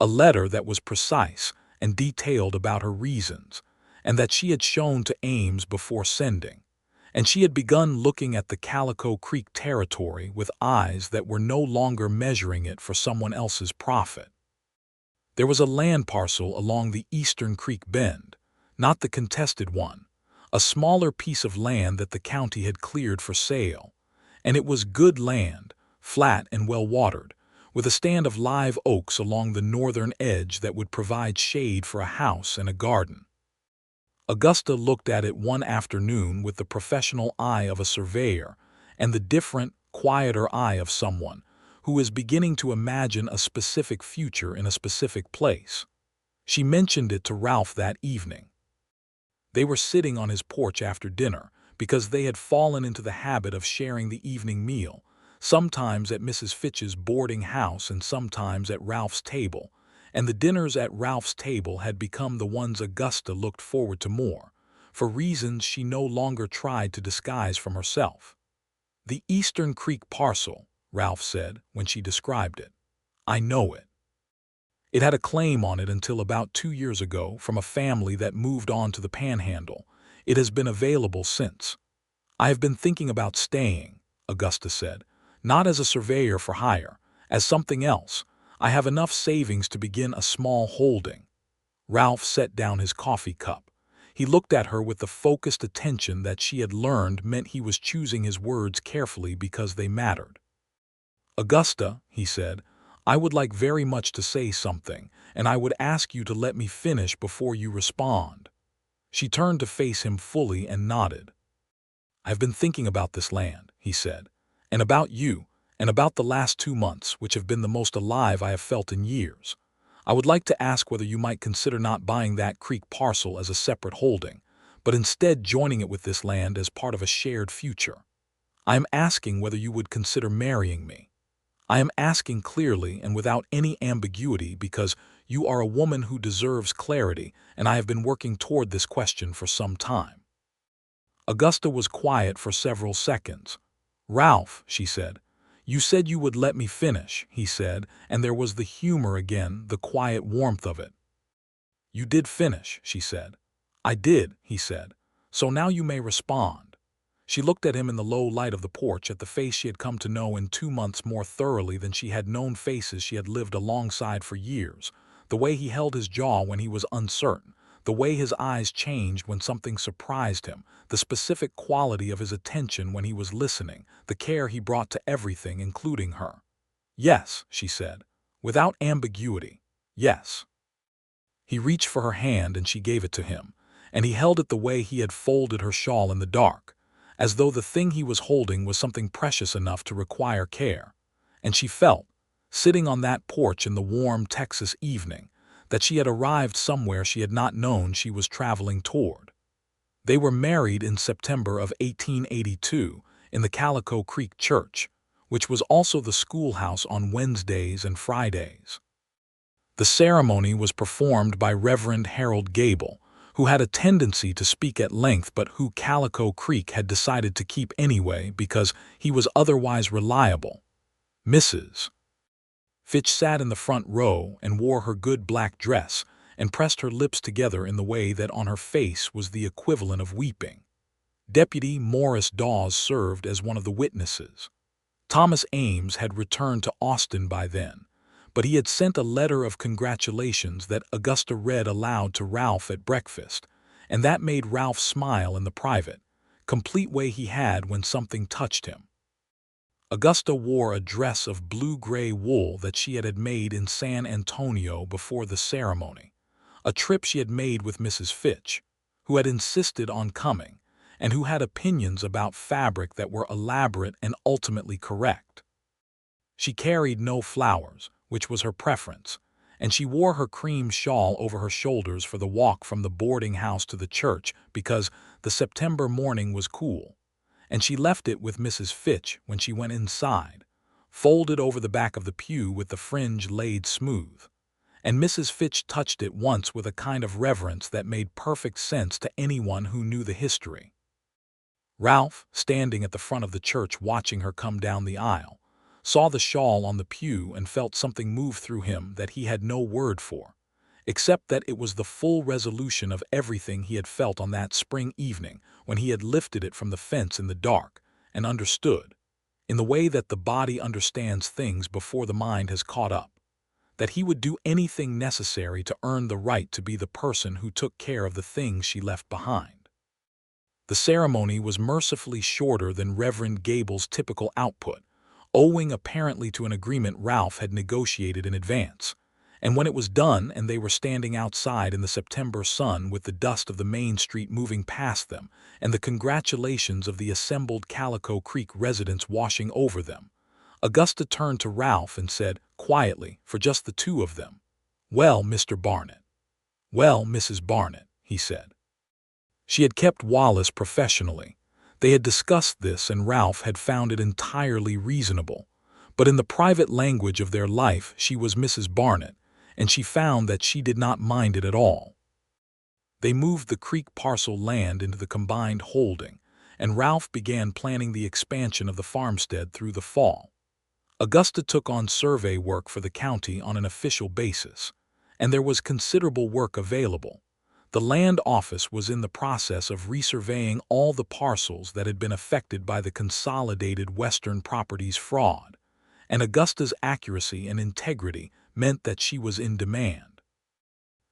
a letter that was precise and detailed about her reasons, and that she had shown to Ames before sending, and she had begun looking at the Calico Creek territory with eyes that were no longer measuring it for someone else's profit. There was a land parcel along the Eastern Creek bend, not the contested one, a smaller piece of land that the county had cleared for sale, and it was good land, flat and well-watered, with a stand of live oaks along the northern edge that would provide shade for a house and a garden. Augusta looked at it one afternoon with the professional eye of a surveyor and the different, quieter eye of someone who is beginning to imagine a specific future in a specific place. She mentioned it to Ralph that evening. They were sitting on his porch after dinner because they had fallen into the habit of sharing the evening meal, sometimes at Mrs. Fitch's boarding house and sometimes at Ralph's table, and the dinners at Ralph's table had become the ones Augusta looked forward to more, for reasons she no longer tried to disguise from herself. "The Eastern Creek parcel," Ralph said when she described it. "I know it. It had a claim on it until about 2 years ago from a family that moved on to the Panhandle. It has been available since. I have been thinking about staying," Augusta said, "not as a surveyor for hire, as something else. I have enough savings to begin a small holding." Ralph set down his coffee cup. He looked at her with the focused attention that she had learned meant he was choosing his words carefully because they mattered. "Augusta," he said, "I would like very much to say something, and I would ask you to let me finish before you respond." She turned to face him fully and nodded. "I have been thinking about this land," he said, "and about you, and about the last 2 months, which have been the most alive I have felt in years. I would like to ask whether you might consider not buying that creek parcel as a separate holding, but instead joining it with this land as part of a shared future. I am asking whether you would consider marrying me. I am asking clearly and without any ambiguity because you are a woman who deserves clarity, and I have been working toward this question for some time." Augusta was quiet for several seconds. "Ralph," she said. "You said you would let me finish," he said, and there was the humor again, the quiet warmth of it. "You did finish," she said. "I did," he said. "So now you may respond." She looked at him in the low light of the porch, at the face she had come to know in 2 months more thoroughly than she had known faces she had lived alongside for years, the way he held his jaw when he was uncertain, the way his eyes changed when something surprised him, the specific quality of his attention when he was listening, the care he brought to everything, including her. "Yes," she said, without ambiguity. "Yes." He reached for her hand and she gave it to him, and he held it the way he had folded her shawl in the dark, as though the thing he was holding was something precious enough to require care. And she felt, sitting on that porch in the warm Texas evening, that she had arrived somewhere she had not known she was traveling toward. They were married in September of 1882 in the Calico Creek Church, which was also the schoolhouse on Wednesdays and Fridays. The ceremony was performed by Reverend Harold Gable, who had a tendency to speak at length but who Calico Creek had decided to keep anyway because he was otherwise reliable. Mrs. Fitch sat in the front row and wore her good black dress and pressed her lips together in the way that on her face was the equivalent of weeping. Deputy Morris Dawes served as one of the witnesses. Thomas Ames had returned to Austin by then, but he had sent a letter of congratulations that Augusta read aloud to Ralph at breakfast, and that made Ralph smile in the private, complete way he had when something touched him. Augusta wore a dress of blue-gray wool that she had made in San Antonio before the ceremony, a trip she had made with Mrs. Fitch, who had insisted on coming, and who had opinions about fabric that were elaborate and ultimately correct. She carried no flowers, which was her preference, and she wore her cream shawl over her shoulders for the walk from the boarding house to the church because the September morning was cool, and she left it with Mrs. Fitch when she went inside, folded over the back of the pew with the fringe laid smooth, and Mrs. Fitch touched it once with a kind of reverence that made perfect sense to anyone who knew the history. Ralph, standing at the front of the church watching her come down the aisle, saw the shawl on the pew and felt something move through him that he had no word for, except that it was the full resolution of everything he had felt on that spring evening when he had lifted it from the fence in the dark and understood, in the way that the body understands things before the mind has caught up, that he would do anything necessary to earn the right to be the person who took care of the things she left behind. The ceremony was mercifully shorter than Reverend Gable's typical output, owing apparently to an agreement Ralph had negotiated in advance, and when it was done and they were standing outside in the September sun with the dust of the main street moving past them and the congratulations of the assembled Calico Creek residents washing over them, Augusta turned to Ralph and said, quietly, for just the two of them, "Well, Mr. Barnett." "Well, Mrs. Barnett," he said. She had kept Wallace professionally. They had discussed this and Ralph had found it entirely reasonable, but in the private language of their life she was Mrs. Barnett, and she found that she did not mind it at all. They moved the Creek parcel land into the combined holding, and Ralph began planning the expansion of the farmstead through the fall. Augusta took on survey work for the county on an official basis, and there was considerable work available. The land office was in the process of resurveying all the parcels that had been affected by the Consolidated Western Properties fraud, and Augusta's accuracy and integrity meant that she was in demand.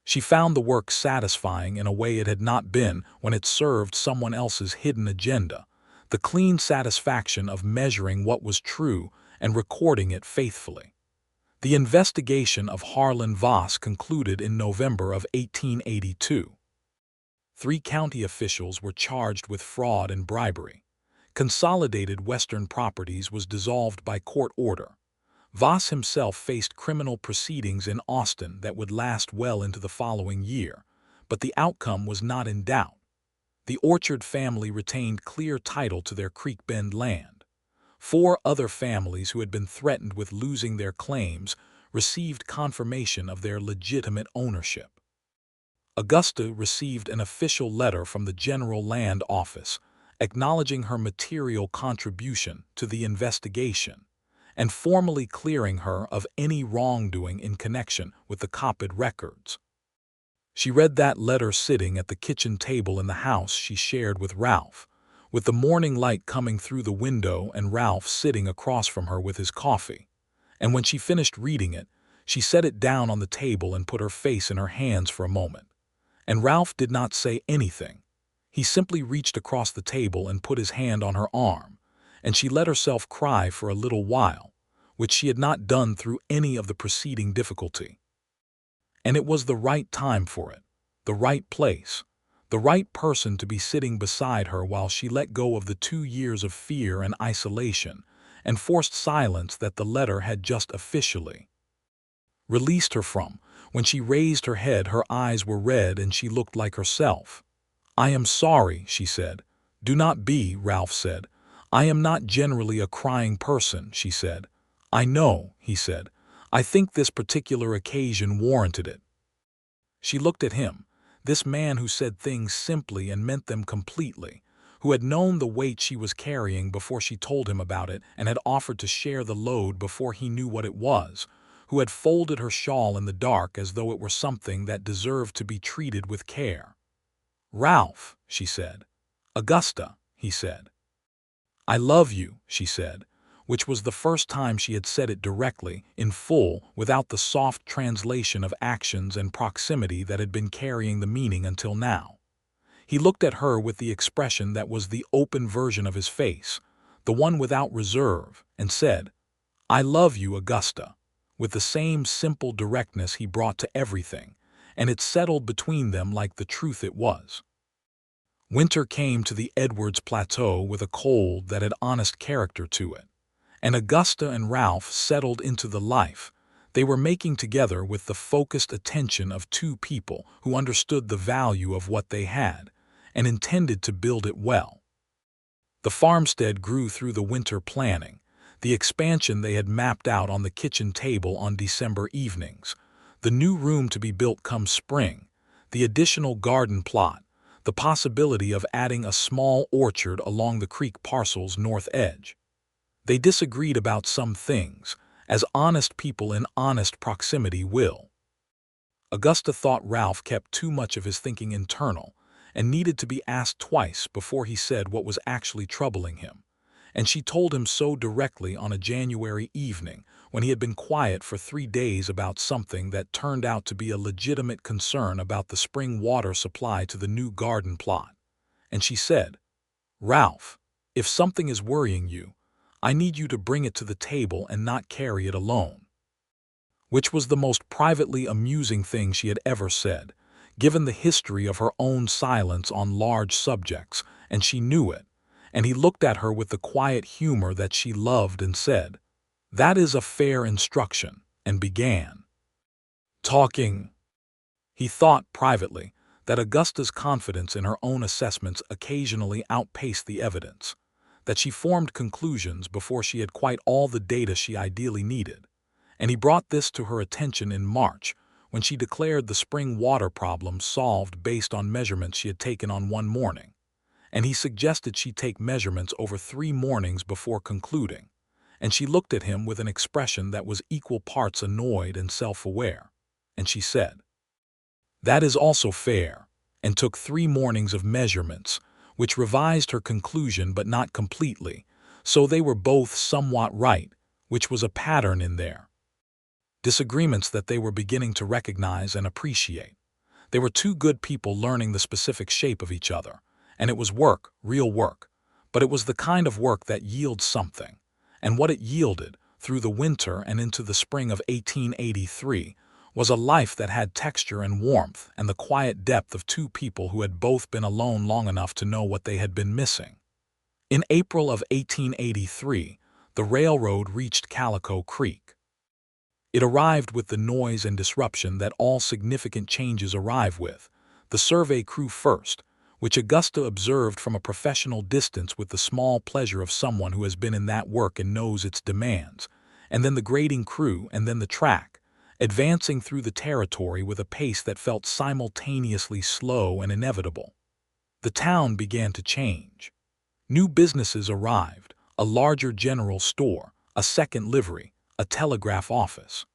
She found the work satisfying in a way it had not been when it served someone else's hidden agenda, the clean satisfaction of measuring what was true and recording it faithfully. The investigation of Harlan Voss concluded in November of 1882. 3 county officials were charged with fraud and bribery. Consolidated Western Properties was dissolved by court order. Voss himself faced criminal proceedings in Austin that would last well into the following year, but the outcome was not in doubt. The Orchard family retained clear title to their Creek Bend land. 4 other families who had been threatened with losing their claims received confirmation of their legitimate ownership. Augusta received an official letter from the General Land Office acknowledging her material contribution to the investigation and formally clearing her of any wrongdoing in connection with the copied records. She read that letter sitting at the kitchen table in the house she shared with Ralph, with the morning light coming through the window and Ralph sitting across from her with his coffee. And when she finished reading it, she set it down on the table and put her face in her hands for a moment. And Ralph did not say anything. He simply reached across the table and put his hand on her arm, and she let herself cry for a little while, which she had not done through any of the preceding difficulty. And it was the right time for it, the right place, the right person to be sitting beside her while she let go of the 2 years of fear and isolation and forced silence that the letter had just officially released her from. When she raised her head, her eyes were red and she looked like herself. "I am sorry," she said. "Do not be," Ralph said. "I am not generally a crying person," she said. "I know," he said. "I think this particular occasion warranted it." She looked at him, this man who said things simply and meant them completely, who had known the weight she was carrying before she told him about it and had offered to share the load before he knew what it was, who had folded her shawl in the dark as though it were something that deserved to be treated with care. "Ralph," she said. "Augusta," he said. "I love you," she said, which was the first time she had said it directly, in full, without the soft translation of actions and proximity that had been carrying the meaning until now. He looked at her with the expression that was the open version of his face, the one without reserve, and said, "I love you, Augusta," with the same simple directness he brought to everything, and it settled between them like the truth it was. Winter came to the Edwards Plateau with a cold that had honest character to it, and Augusta and Ralph settled into the life they were making together with the focused attention of two people who understood the value of what they had and intended to build it well. The farmstead grew through the winter planning, the expansion they had mapped out on the kitchen table on December evenings, the new room to be built come spring, the additional garden plot, the possibility of adding a small orchard along the creek parcel's north edge. They disagreed about some things, as honest people in honest proximity will. Augusta thought Ralph kept too much of his thinking internal and needed to be asked twice before he said what was actually troubling him, and she told him so directly on a January evening when he had been quiet for 3 days about something that turned out to be a legitimate concern about the spring water supply to the new garden plot. And she said, "Ralph, if something is worrying you, I need you to bring it to the table and not carry it alone." Which was the most privately amusing thing she had ever said, given the history of her own silence on large subjects, and she knew it, and he looked at her with the quiet humor that she loved and said, "That is a fair instruction," and began talking. He thought, privately, that Augusta's confidence in her own assessments occasionally outpaced the evidence, that she formed conclusions before she had quite all the data she ideally needed, and he brought this to her attention in March when she declared the spring water problem solved based on measurements she had taken on one morning, and he suggested she take measurements over 3 mornings before concluding, and she looked at him with an expression that was equal parts annoyed and self-aware, and she said, "That is also fair," and took 3 mornings of measurements, which revised her conclusion but not completely, so they were both somewhat right, which was a pattern in their disagreements that they were beginning to recognize and appreciate. They were two good people learning the specific shape of each other, and it was work, real work, but it was the kind of work that yields something, and what it yielded, through the winter and into the spring of 1883, was a life that had texture and warmth and the quiet depth of two people who had both been alone long enough to know what they had been missing. In April of 1883, the railroad reached Calico Creek. It arrived with the noise and disruption that all significant changes arrive with, the survey crew first, which Augusta observed from a professional distance with the small pleasure of someone who has been in that work and knows its demands, and then the grading crew and then the track, advancing through the territory with a pace that felt simultaneously slow and inevitable. The town began to change. New businesses arrived, a larger general store, a second livery, a telegraph office.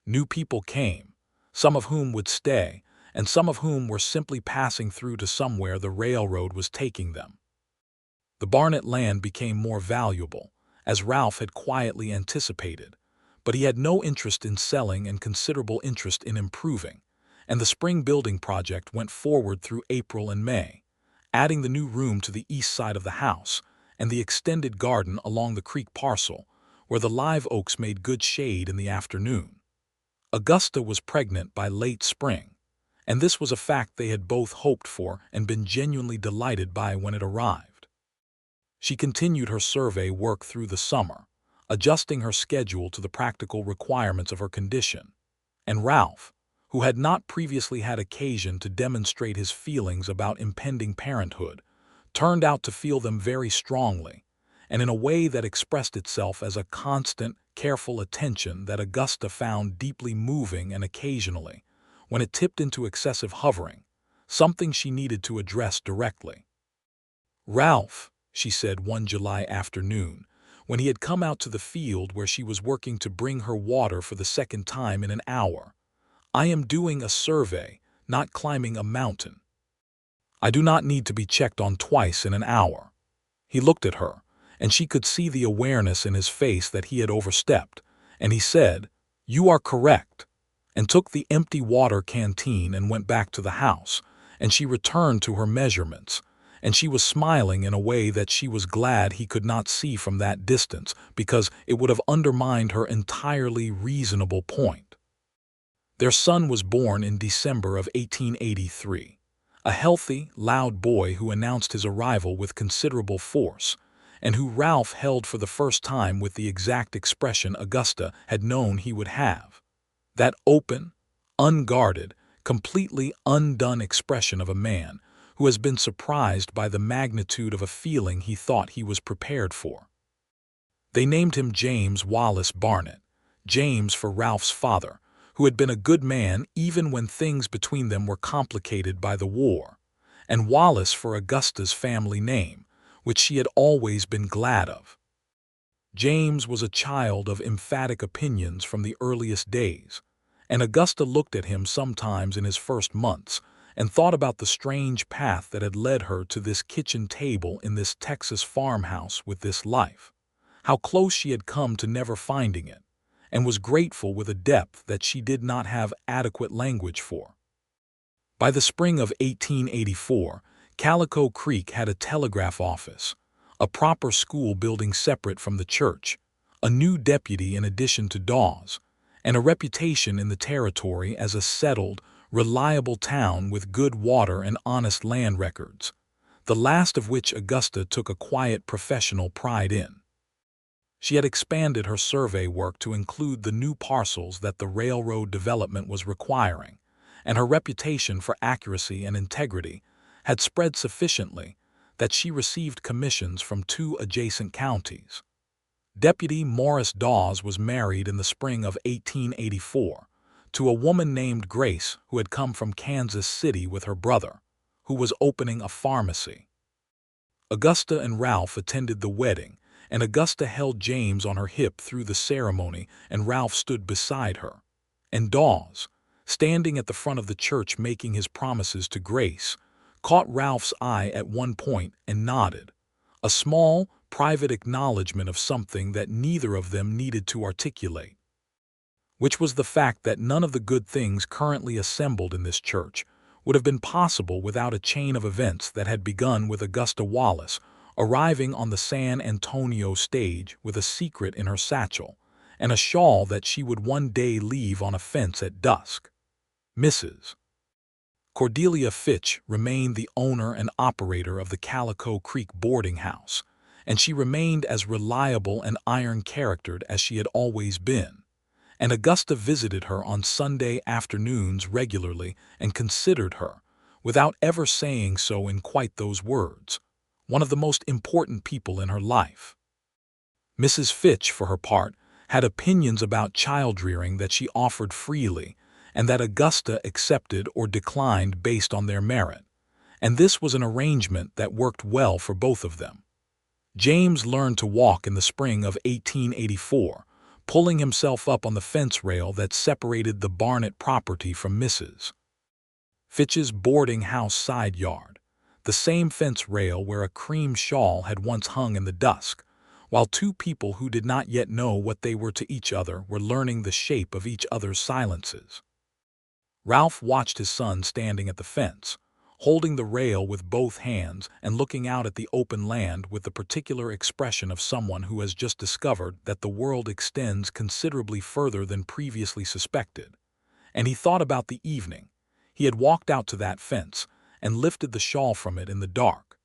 New people came, some of whom would stay, and some of whom were simply passing through to somewhere the railroad was taking them. The Barnett land became more valuable, as Ralph had quietly anticipated, but he had no interest in selling and considerable interest in improving, and the spring building project went forward through April and May, adding the new room to the east side of the house and the extended garden along the creek parcel, where the live oaks made good shade in the afternoon. Augusta was pregnant by late spring, and this was a fact they had both hoped for and been genuinely delighted by when it arrived. She continued her survey work through the summer, adjusting her schedule to the practical requirements of her condition, and Ralph, who had not previously had occasion to demonstrate his feelings about impending parenthood, turned out to feel them very strongly, and in a way that expressed itself as a constant, careful attention that Augusta found deeply moving, and occasionally, when it tipped into excessive hovering, something she needed to address directly. "Ralph," she said one July afternoon, when he had come out to the field where she was working to bring her water for the second time in an hour, "I am doing a survey, not climbing a mountain. I do not need to be checked on twice in an hour." He looked at her, and she could see the awareness in his face that he had overstepped, and he said, "You are correct," and took the empty water canteen and went back to the house, and she returned to her measurements, and she was smiling in a way that she was glad he could not see from that distance, because it would have undermined her entirely reasonable point. Their son was born in December of 1883, a healthy, loud boy who announced his arrival with considerable force, and who Ralph held for the first time with the exact expression Augusta had known he would have. That open, unguarded, completely undone expression of a man who has been surprised by the magnitude of a feeling he thought he was prepared for. They named him James Wallace Barnett, James for Ralph's father, who had been a good man even when things between them were complicated by the war, and Wallace for Augusta's family name, which she had always been glad of. James was a child of emphatic opinions from the earliest days, and Augusta looked at him sometimes in his first months and thought about the strange path that had led her to this kitchen table in this Texas farmhouse with this life, how close she had come to never finding it, and was grateful with a depth that she did not have adequate language for. By the spring of 1884, Calico Creek had a telegraph office, a proper school building separate from the church, a new deputy in addition to Dawes, and a reputation in the territory as a settled, reliable town with good water and honest land records, the last of which Augusta took a quiet professional pride in. She had expanded her survey work to include the new parcels that the railroad development was requiring, and her reputation for accuracy and integrity had spread sufficiently that she received commissions from 2 adjacent counties. Deputy Morris Dawes was married in the spring of 1884 to a woman named Grace who had come from Kansas City with her brother, who was opening a pharmacy. Augusta and Ralph attended the wedding, and Augusta held James on her hip through the ceremony, and Ralph stood beside her. And Dawes, standing at the front of the church making his promises to Grace, caught Ralph's eye at one point and nodded, a small, private acknowledgement of something that neither of them needed to articulate, which was the fact that none of the good things currently assembled in this church would have been possible without a chain of events that had begun with Augusta Wallace arriving on the San Antonio stage with a secret in her satchel and a shawl that she would one day leave on a fence at dusk. Mrs. Cordelia Fitch remained the owner and operator of the Calico Creek boarding house, and she remained as reliable and iron-charactered as she had always been. And Augusta visited her on Sunday afternoons regularly and considered her, without ever saying so in quite those words, one of the most important people in her life. Mrs. Fitch, for her part, had opinions about child-rearing that she offered freely, and that Augusta accepted or declined based on their merit, and this was an arrangement that worked well for both of them. James learned to walk in the spring of 1884, pulling himself up on the fence rail that separated the Barnett property from Mrs. Fitch's boarding house side yard, the same fence rail where a cream shawl had once hung in the dusk, while 2 people who did not yet know what they were to each other were learning the shape of each other's silences. Ralph watched his son standing at the fence, holding the rail with both hands and looking out at the open land with the particular expression of someone who has just discovered that the world extends considerably further than previously suspected. And he thought about the evening he had walked out to that fence and lifted the shawl from it in the dark,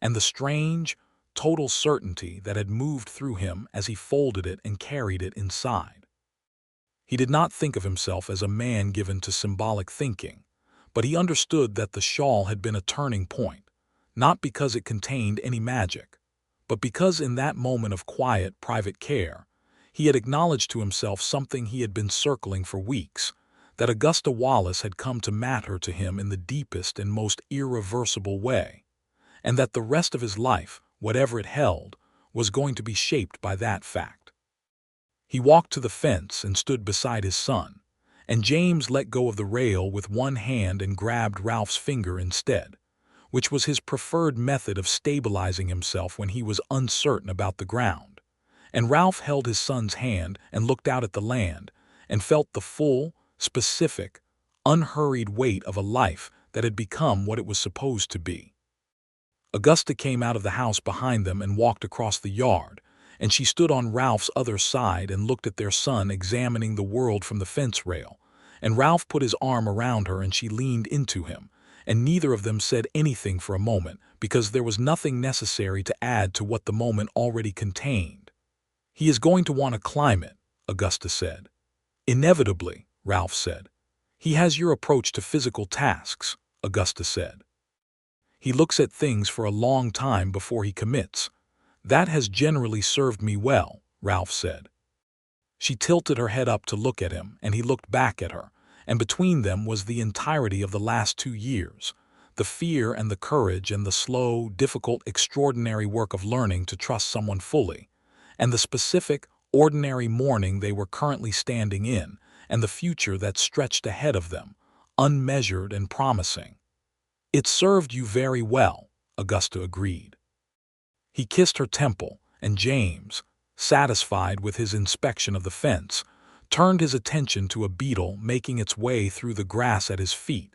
and the strange, total certainty that had moved through him as he folded it and carried it inside. He did not think of himself as a man given to symbolic thinking, but he understood that the shawl had been a turning point, not because it contained any magic, but because in that moment of quiet, private care, he had acknowledged to himself something he had been circling for weeks, that Augusta Wallace had come to matter to him in the deepest and most irreversible way, and that the rest of his life, whatever it held, was going to be shaped by that fact. He walked to the fence and stood beside his son, and James let go of the rail with one hand and grabbed Ralph's finger instead, which was his preferred method of stabilizing himself when he was uncertain about the ground. And Ralph held his son's hand and looked out at the land and felt the full, specific, unhurried weight of a life that had become what it was supposed to be. Augusta came out of the house behind them and walked across the yard, and she stood on Ralph's other side and looked at their son examining the world from the fence rail. And Ralph put his arm around her and she leaned into him, and neither of them said anything for a moment because there was nothing necessary to add to what the moment already contained. "He is going to want to climb it," Augusta said. "Inevitably," Ralph said. "He has your approach to physical tasks," Augusta said. "He looks at things for a long time before he commits. That has generally served me well," Ralph said. She tilted her head up to look at him, and he looked back at her, and between them was the entirety of the last 2 years, the fear and the courage and the slow, difficult, extraordinary work of learning to trust someone fully, and the specific, ordinary morning they were currently standing in, and the future that stretched ahead of them, unmeasured and promising. "It served you very well," Augusta agreed. He kissed her temple, and James, satisfied with his inspection of the fence, turned his attention to a beetle making its way through the grass at his feet.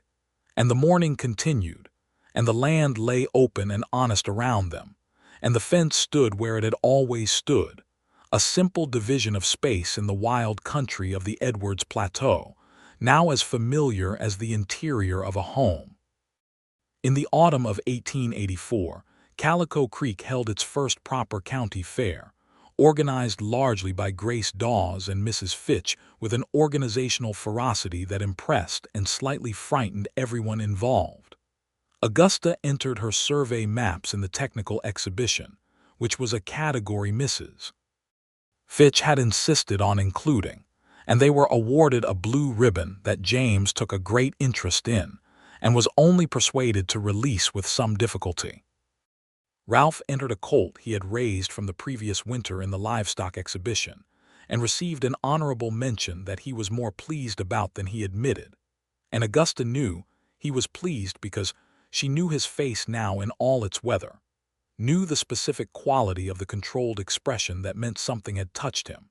And the morning continued, and the land lay open and honest around them, and the fence stood where it had always stood, a simple division of space in the wild country of the Edwards Plateau, now as familiar as the interior of a home. In the autumn of 1884, Calico Creek held its first proper county fair, organized largely by Grace Dawes and Mrs. Fitch with an organizational ferocity that impressed and slightly frightened everyone involved. Augusta entered her survey maps in the technical exhibition, which was a category Mrs. Fitch had insisted on including, and they were awarded a blue ribbon that James took a great interest in and was only persuaded to release with some difficulty. Ralph entered a colt he had raised from the previous winter in the livestock exhibition, and received an honorable mention that he was more pleased about than he admitted. And Augusta knew he was pleased because she knew his face now in all its weather, knew the specific quality of the controlled expression that meant something had touched him,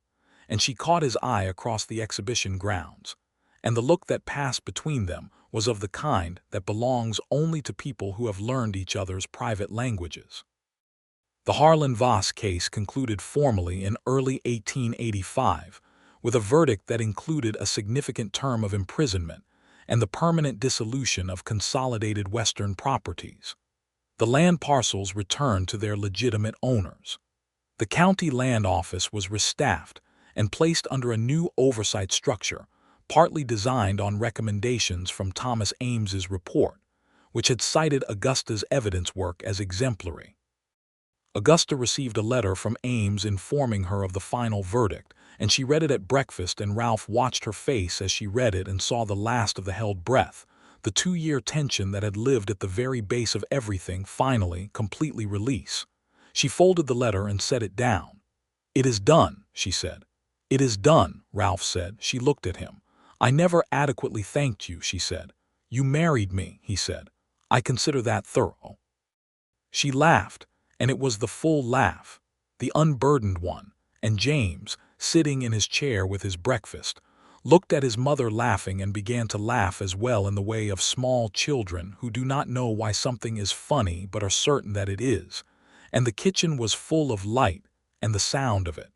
and she caught his eye across the exhibition grounds, and the look that passed between them was of the kind that belongs only to people who have learned each other's private languages. The Harlan Voss case concluded formally in early 1885 with a verdict that included a significant term of imprisonment and the permanent dissolution of Consolidated Western Properties. The land parcels returned to their legitimate owners. The county land office was restaffed and placed under a new oversight structure, partly designed on recommendations from Thomas Ames's report, which had cited Augusta's evidence work as exemplary. Augusta received a letter from Ames informing her of the final verdict, and she read it at breakfast, and Ralph watched her face as she read it and saw the last of the held breath, the 2-year tension that had lived at the very base of everything finally, completely release. She folded the letter and set it down. "It is done," she said. "It is done," Ralph said. She looked at him. "I never adequately thanked you," she said. "You married me," he said. "I consider that thorough." She laughed, and it was the full laugh, the unburdened one, and James, sitting in his chair with his breakfast, looked at his mother laughing and began to laugh as well in the way of small children who do not know why something is funny but are certain that it is, and the kitchen was full of light and the sound of it.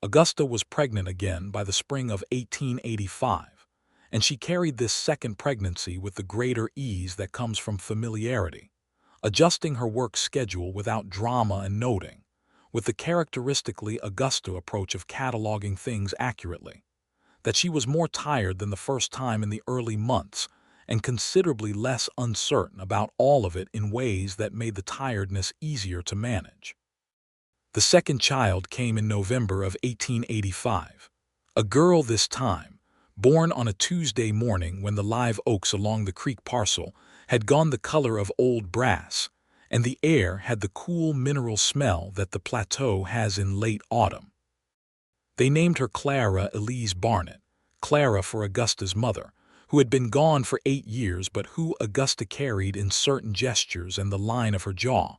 Augusta was pregnant again by the spring of 1885, and she carried this second pregnancy with the greater ease that comes from familiarity, adjusting her work schedule without drama and noting, with the characteristically Augusta approach of cataloging things accurately, that she was more tired than the first time in the early months and considerably less uncertain about all of it in ways that made the tiredness easier to manage. The second child came in November of 1885, a girl this time, born on a Tuesday morning when the live oaks along the creek parcel had gone the color of old brass, and the air had the cool mineral smell that the plateau has in late autumn. They named her Clara Elise Barnett, Clara for Augusta's mother, who had been gone for 8 years but who Augusta carried in certain gestures and the line of her jaw,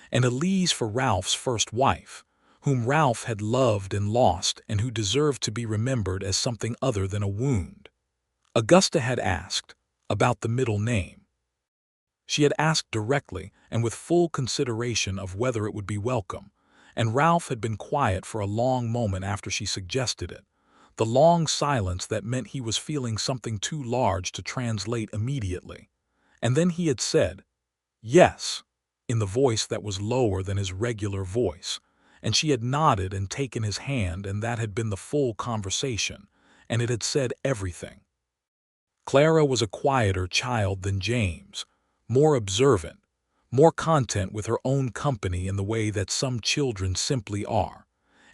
and Elise for Ralph's first wife, whom Ralph had loved and lost and who deserved to be remembered as something other than a wound. Augusta had asked about the middle name. She had asked directly and with full consideration of whether it would be welcome, and Ralph had been quiet for a long moment after she suggested it, the long silence that meant he was feeling something too large to translate immediately. And then he had said, "Yes," in the voice that was lower than his regular voice, and she had nodded and taken his hand, and that had been the full conversation, and it had said everything. Clara was a quieter child than James, more observant, more content with her own company in the way that some children simply are,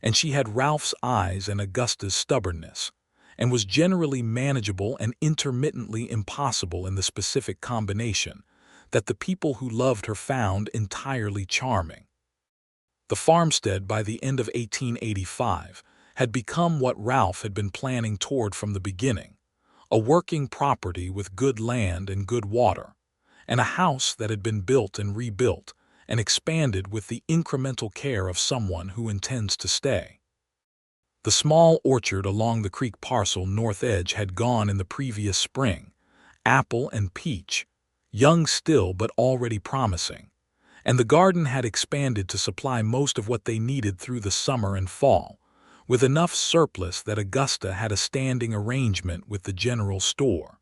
and she had Ralph's eyes and Augusta's stubbornness, and was generally manageable and intermittently impossible in the specific combination that the people who loved her found entirely charming. The farmstead by the end of 1885 had become what Ralph had been planning toward from the beginning, a working property with good land and good water, and a house that had been built and rebuilt and expanded with the incremental care of someone who intends to stay. The small orchard along the creek parcel north edge had gone in the previous spring, apple and peach, young still but already promising, and the garden had expanded to supply most of what they needed through the summer and fall, with enough surplus that Augusta had a standing arrangement with the general store.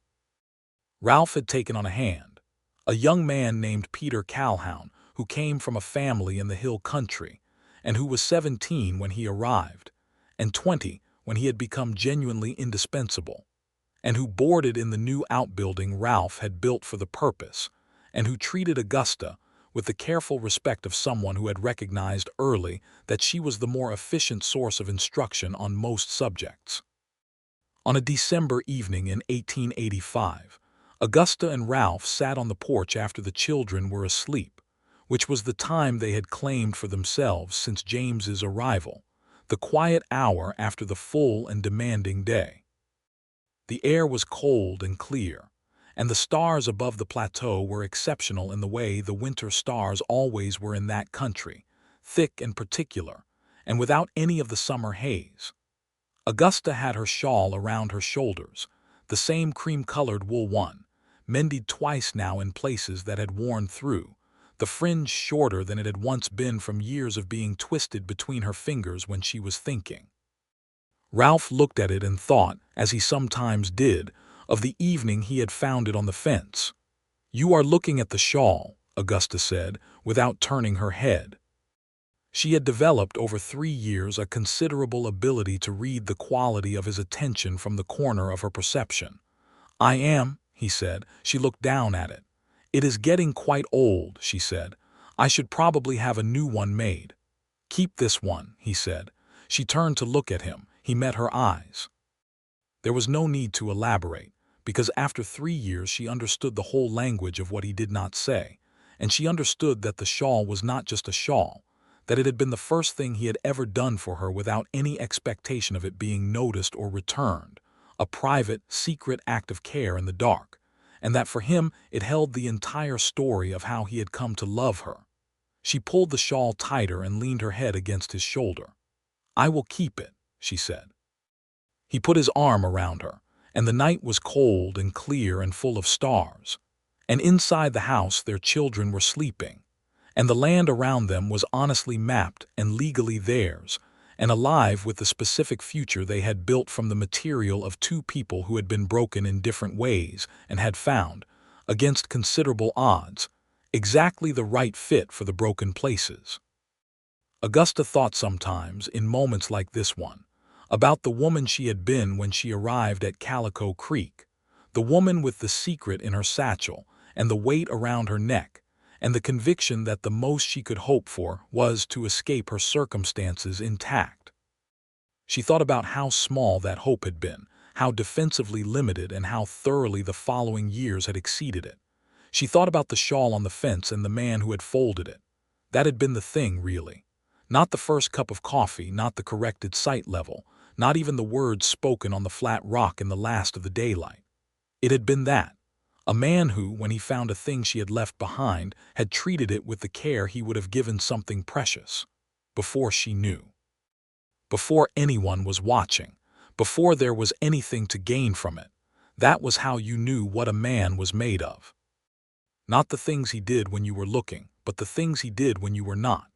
Ralph had taken on a hand, a young man named Peter Calhoun, who came from a family in the hill country, and who was 17 when he arrived, and 20 when he had become genuinely indispensable, and who boarded in the new outbuilding Ralph had built for the purpose, and who treated Augusta with the careful respect of someone who had recognized early that she was the more efficient source of instruction on most subjects. On a December evening in 1885, Augusta and Ralph sat on the porch after the children were asleep, which was the time they had claimed for themselves since James's arrival, the quiet hour after the full and demanding day. The air was cold and clear, and the stars above the plateau were exceptional in the way the winter stars always were in that country, thick and particular, and without any of the summer haze. Augusta had her shawl around her shoulders, the same cream-colored wool one, mended twice now in places that had worn through, the fringe shorter than it had once been from years of being twisted between her fingers when she was thinking. Ralph looked at it and thought, as he sometimes did, of the evening he had found it on the fence. "You are looking at the shawl," Augusta said, without turning her head. She had developed over 3 years a considerable ability to read the quality of his attention from the corner of her perception. "I am," he said. She looked down at it. "It is getting quite old," she said. "I should probably have a new one made." "Keep this one," he said. She turned to look at him. He met her eyes. There was no need to elaborate, because after 3 years she understood the whole language of what he did not say, and she understood that the shawl was not just a shawl, that it had been the first thing he had ever done for her without any expectation of it being noticed or returned, a private, secret act of care in the dark, and that for him it held the entire story of how he had come to love her. She pulled the shawl tighter and leaned her head against his shoulder. "I will keep it," she said. He put his arm around her, and the night was cold and clear and full of stars, and inside the house their children were sleeping, and the land around them was honestly mapped and legally theirs, and alive with the specific future they had built from the material of 2 people who had been broken in different ways and had found, against considerable odds, exactly the right fit for the broken places. Augusta thought sometimes, in moments like this one, about the woman she had been when she arrived at Calico Creek, the woman with the secret in her satchel and the weight around her neck, and the conviction that the most she could hope for was to escape her circumstances intact. She thought about how small that hope had been, how defensively limited, and how thoroughly the following years had exceeded it. She thought about the shawl on the fence and the man who had folded it. That had been the thing, really. Not the first cup of coffee, not the corrected sight level, not even the words spoken on the flat rock in the last of the daylight. It had been that. A man who, when he found a thing she had left behind, had treated it with the care he would have given something precious. Before she knew. Before anyone was watching. Before there was anything to gain from it. That was how you knew what a man was made of. Not the things he did when you were looking, but the things he did when you were not.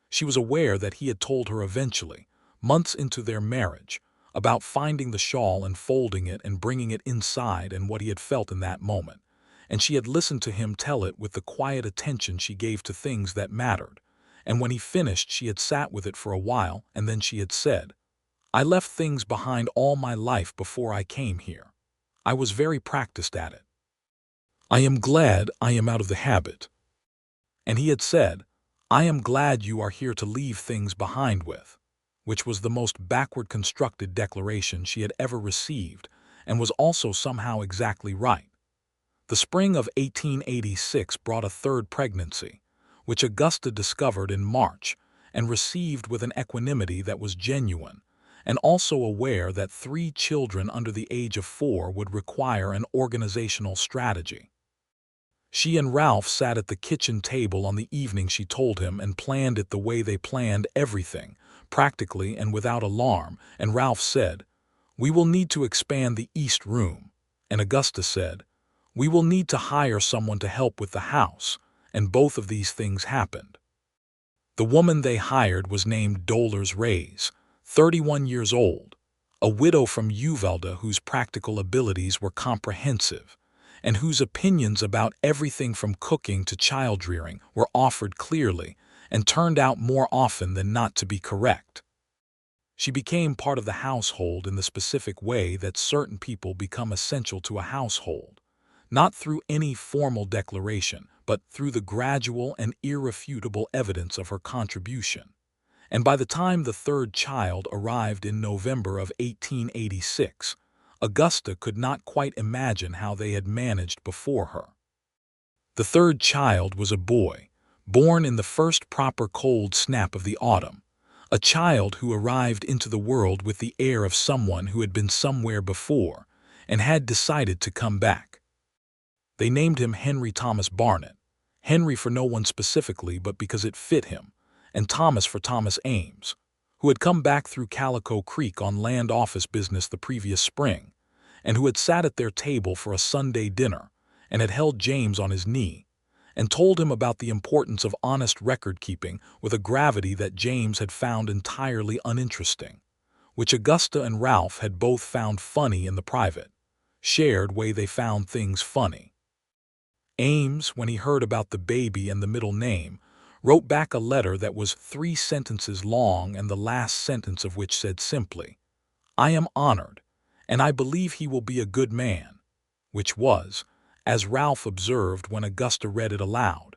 She was aware that he had told her eventually, months into their marriage, about finding the shawl and folding it and bringing it inside and what he had felt in that moment. And she had listened to him tell it with the quiet attention she gave to things that mattered. And when he finished, she had sat with it for a while, and then she had said, "I left things behind all my life before I came here. I was very practiced at it. I am glad I am out of the habit." And he had said, "I am glad you are here to leave things behind with," which was the most backward constructed declaration she had ever received, and was also somehow exactly right. The spring of 1886 brought a third pregnancy, which Augusta discovered in March and received with an equanimity that was genuine, and also aware that 3 children under the age of 4 would require an organizational strategy. She and Ralph sat at the kitchen table on the evening she told him and planned it the way they planned everything, practically and without alarm, and Ralph said, "We will need to expand the east room," and Augusta said, "We will need to hire someone to help with the house," and both of these things happened. The woman they hired was named Dolores Reyes, 31 years old, a widow from Uvalde whose practical abilities were comprehensive, and whose opinions about everything from cooking to child-rearing were offered clearly and turned out more often than not to be correct. She became part of the household in the specific way that certain people become essential to a household, not through any formal declaration, but through the gradual and irrefutable evidence of her contribution. And by the time the third child arrived in November of 1886, Augusta could not quite imagine how they had managed before her. The third child was a boy, born in the first proper cold snap of the autumn, a child who arrived into the world with the air of someone who had been somewhere before and had decided to come back. They named him Henry Thomas Barnett, Henry for no one specifically but because it fit him, and Thomas for Thomas Ames, who had come back through Calico Creek on land office business the previous spring, and who had sat at their table for a Sunday dinner and had held James on his knee and told him about the importance of honest record-keeping with a gravity that James had found entirely uninteresting, which Augusta and Ralph had both found funny in the private, shared way they found things funny. Ames, when he heard about the baby and the middle name, wrote back a letter that was 3 sentences long and the last sentence of which said simply, "I am honored, and I believe he will be a good man," which was, as Ralph observed when Augusta read it aloud,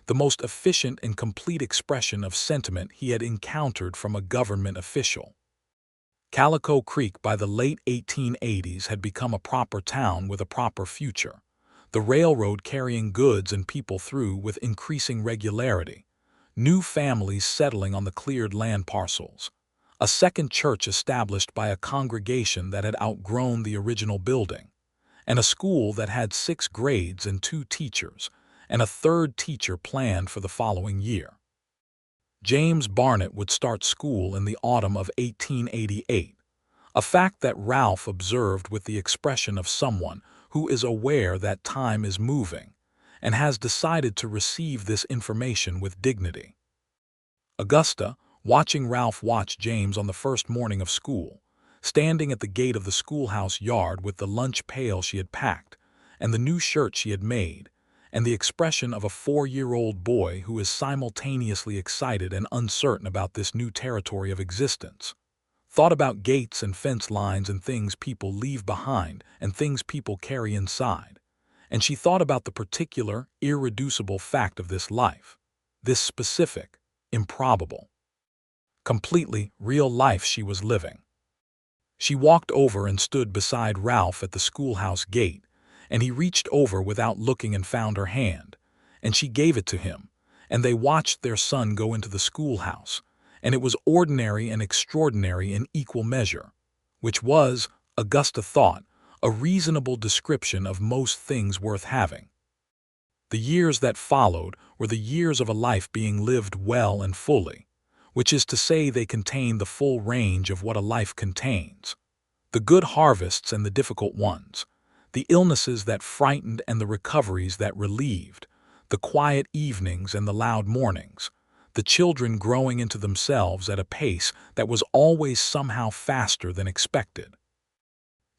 the most efficient and complete expression of sentiment he had encountered from a government official. Calico Creek by the late 1880s had become a proper town with a proper future, the railroad carrying goods and people through with increasing regularity, new families settling on the cleared land parcels, a second church established by a congregation that had outgrown the original building, and a school that had 6 grades and 2 teachers, and a third teacher planned for the following year. James Barnett would start school in the autumn of 1888, a fact that Ralph observed with the expression of someone who is aware that time is moving and has decided to receive this information with dignity. Augusta, watching Ralph watch James on the first morning of school, standing at the gate of the schoolhouse yard with the lunch pail she had packed, and the new shirt she had made, and the expression of a 4-year-old boy who is simultaneously excited and uncertain about this new territory of existence, thought about gates and fence lines and things people leave behind and things people carry inside, and she thought about the particular, irreducible fact of this life, this specific, improbable, completely real life she was living. She walked over and stood beside Ralph at the schoolhouse gate, and he reached over without looking and found her hand, and she gave it to him, and they watched their son go into the schoolhouse, and it was ordinary and extraordinary in equal measure, which was, Augusta thought, a reasonable description of most things worth having. The years that followed were the years of a life being lived well and fully, which is to say they contain the full range of what a life contains. The good harvests and the difficult ones, the illnesses that frightened and the recoveries that relieved, the quiet evenings and the loud mornings, the children growing into themselves at a pace that was always somehow faster than expected.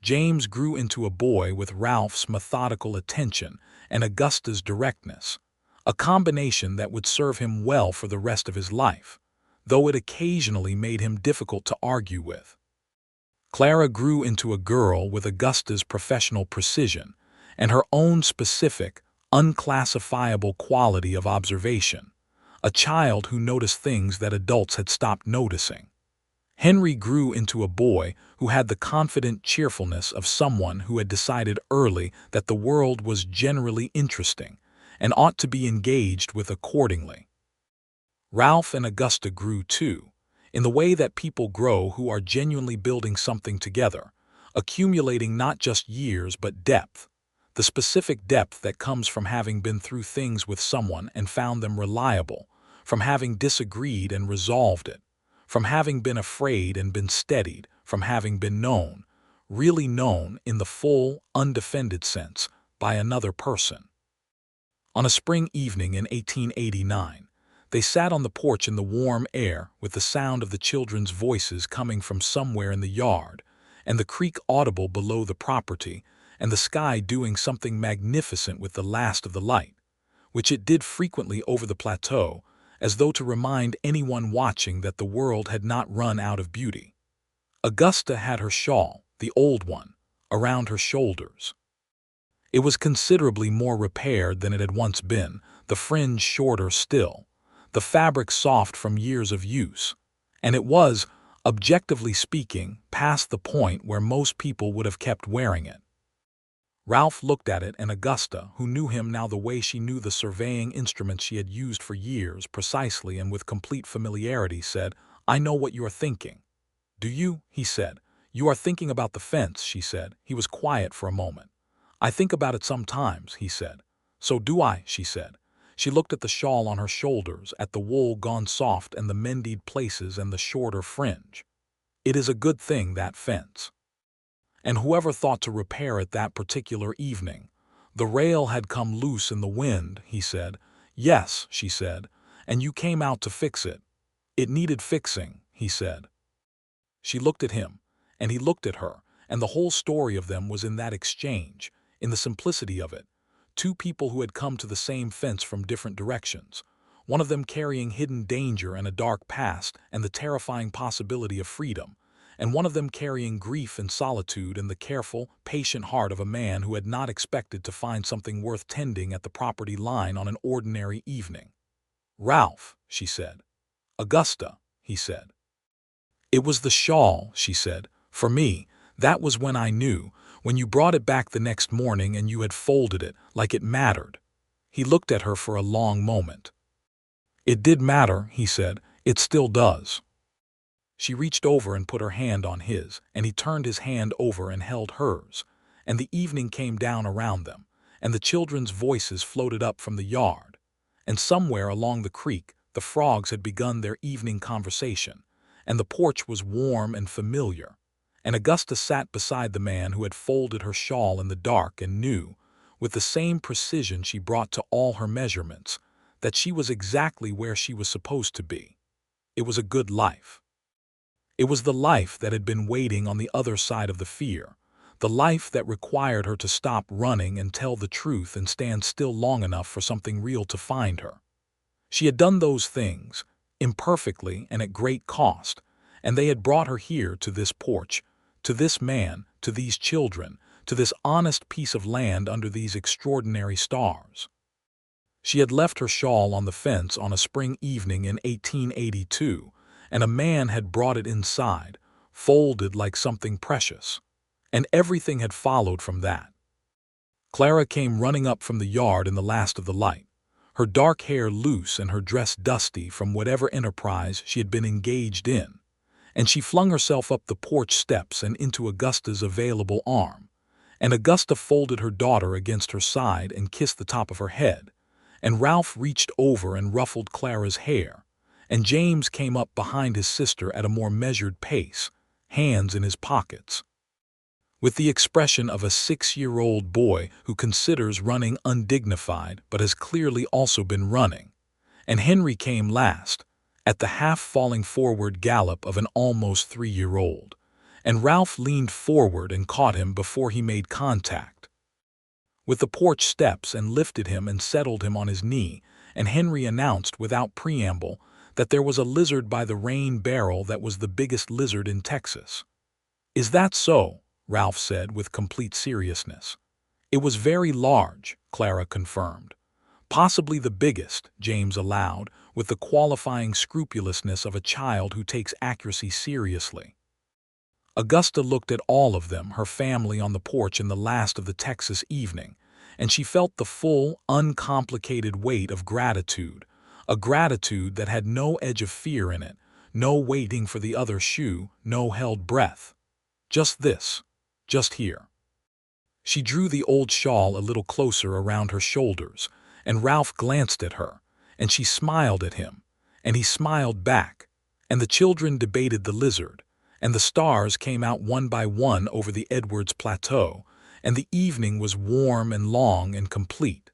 James grew into a boy with Ralph's methodical attention and Augusta's directness, a combination that would serve him well for the rest of his life, though it occasionally made him difficult to argue with. Clara grew into a girl with Augusta's professional precision and her own specific, unclassifiable quality of observation, a child who noticed things that adults had stopped noticing. Henry grew into a boy who had the confident cheerfulness of someone who had decided early that the world was generally interesting and ought to be engaged with accordingly. Ralph and Augusta grew too, in the way that people grow who are genuinely building something together, accumulating not just years but depth, the specific depth that comes from having been through things with someone and found them reliable, from having disagreed and resolved it, from having been afraid and been steadied, from having been known, really known in the full, undefended sense, by another person. On a spring evening in 1889, they sat on the porch in the warm air with the sound of the children's voices coming from somewhere in the yard, and the creek audible below the property, and the sky doing something magnificent with the last of the light, which it did frequently over the plateau, as though to remind anyone watching that the world had not run out of beauty. Augusta had her shawl, the old one, around her shoulders. It was considerably more repaired than it had once been, the fringe shorter still, the fabric soft from years of use, and it was, objectively speaking, past the point where most people would have kept wearing it. Ralph looked at it, and Augusta, who knew him now the way she knew the surveying instruments she had used for years, precisely and with complete familiarity, said, "I know what you are thinking." "Do you?" he said. "You are thinking about the fence," she said. He was quiet for a moment. "I think about it sometimes," he said. "So do I," she said. She looked at the shawl on her shoulders, at the wool gone soft and the mended places and the shorter fringe. "It is a good thing, that fence. And whoever thought to repair it that particular evening? The rail had come loose in the wind," he said. "Yes," she said, "and you came out to fix it." "It needed fixing," he said. She looked at him, and he looked at her, and the whole story of them was in that exchange, in the simplicity of it. Two people who had come to the same fence from different directions, one of them carrying hidden danger and a dark past and the terrifying possibility of freedom, and one of them carrying grief and solitude and the careful, patient heart of a man who had not expected to find something worth tending at the property line on an ordinary evening. "Ralph," she said. "Augusta," he said. "It was the shawl," she said. "For me, that was when I knew, when you brought it back the next morning and you had folded it, like it mattered." He looked at her for a long moment. "It did matter," he said. "It still does." She reached over and put her hand on his, and he turned his hand over and held hers, and the evening came down around them, and the children's voices floated up from the yard, and somewhere along the creek the frogs had begun their evening conversation, and the porch was warm and familiar, and Augusta sat beside the man who had folded her shawl in the dark and knew, with the same precision she brought to all her measurements, that she was exactly where she was supposed to be. It was a good life. It was the life that had been waiting on the other side of the fear, the life that required her to stop running and tell the truth and stand still long enough for something real to find her. She had done those things, imperfectly and at great cost, and they had brought her here to this porch, to this man, to these children, to this honest piece of land under these extraordinary stars. She had left her shawl on the fence on a spring evening in 1882, and a man had brought it inside, folded like something precious. And everything had followed from that. Clara came running up from the yard in the last of the light, her dark hair loose and her dress dusty from whatever enterprise she had been engaged in, and she flung herself up the porch steps and into Augusta's available arm, and Augusta folded her daughter against her side and kissed the top of her head, and Ralph reached over and ruffled Clara's hair, and James came up behind his sister at a more measured pace, hands in his pockets, with the expression of a 6-year-old boy who considers running undignified but has clearly also been running. And Henry came last, at the half-falling forward gallop of an almost 3-year-old, and Ralph leaned forward and caught him before he made contact with the porch steps and lifted him and settled him on his knee, and Henry announced without preamble that there was a lizard by the rain barrel that was the biggest lizard in Texas. "Is that so?" Ralph said with complete seriousness. "It was very large," Clara confirmed. "Possibly the biggest," James allowed, with the qualifying scrupulousness of a child who takes accuracy seriously. Augusta looked at all of them, her family on the porch in the last of the Texas evening, and she felt the full, uncomplicated weight of gratitude, a gratitude that had no edge of fear in it, no waiting for the other shoe, no held breath. Just this, just here. She drew the old shawl a little closer around her shoulders, and Ralph glanced at her, and she smiled at him, and he smiled back, and the children debated the lizard, and the stars came out one by one over the Edwards Plateau, and the evening was warm and long and complete.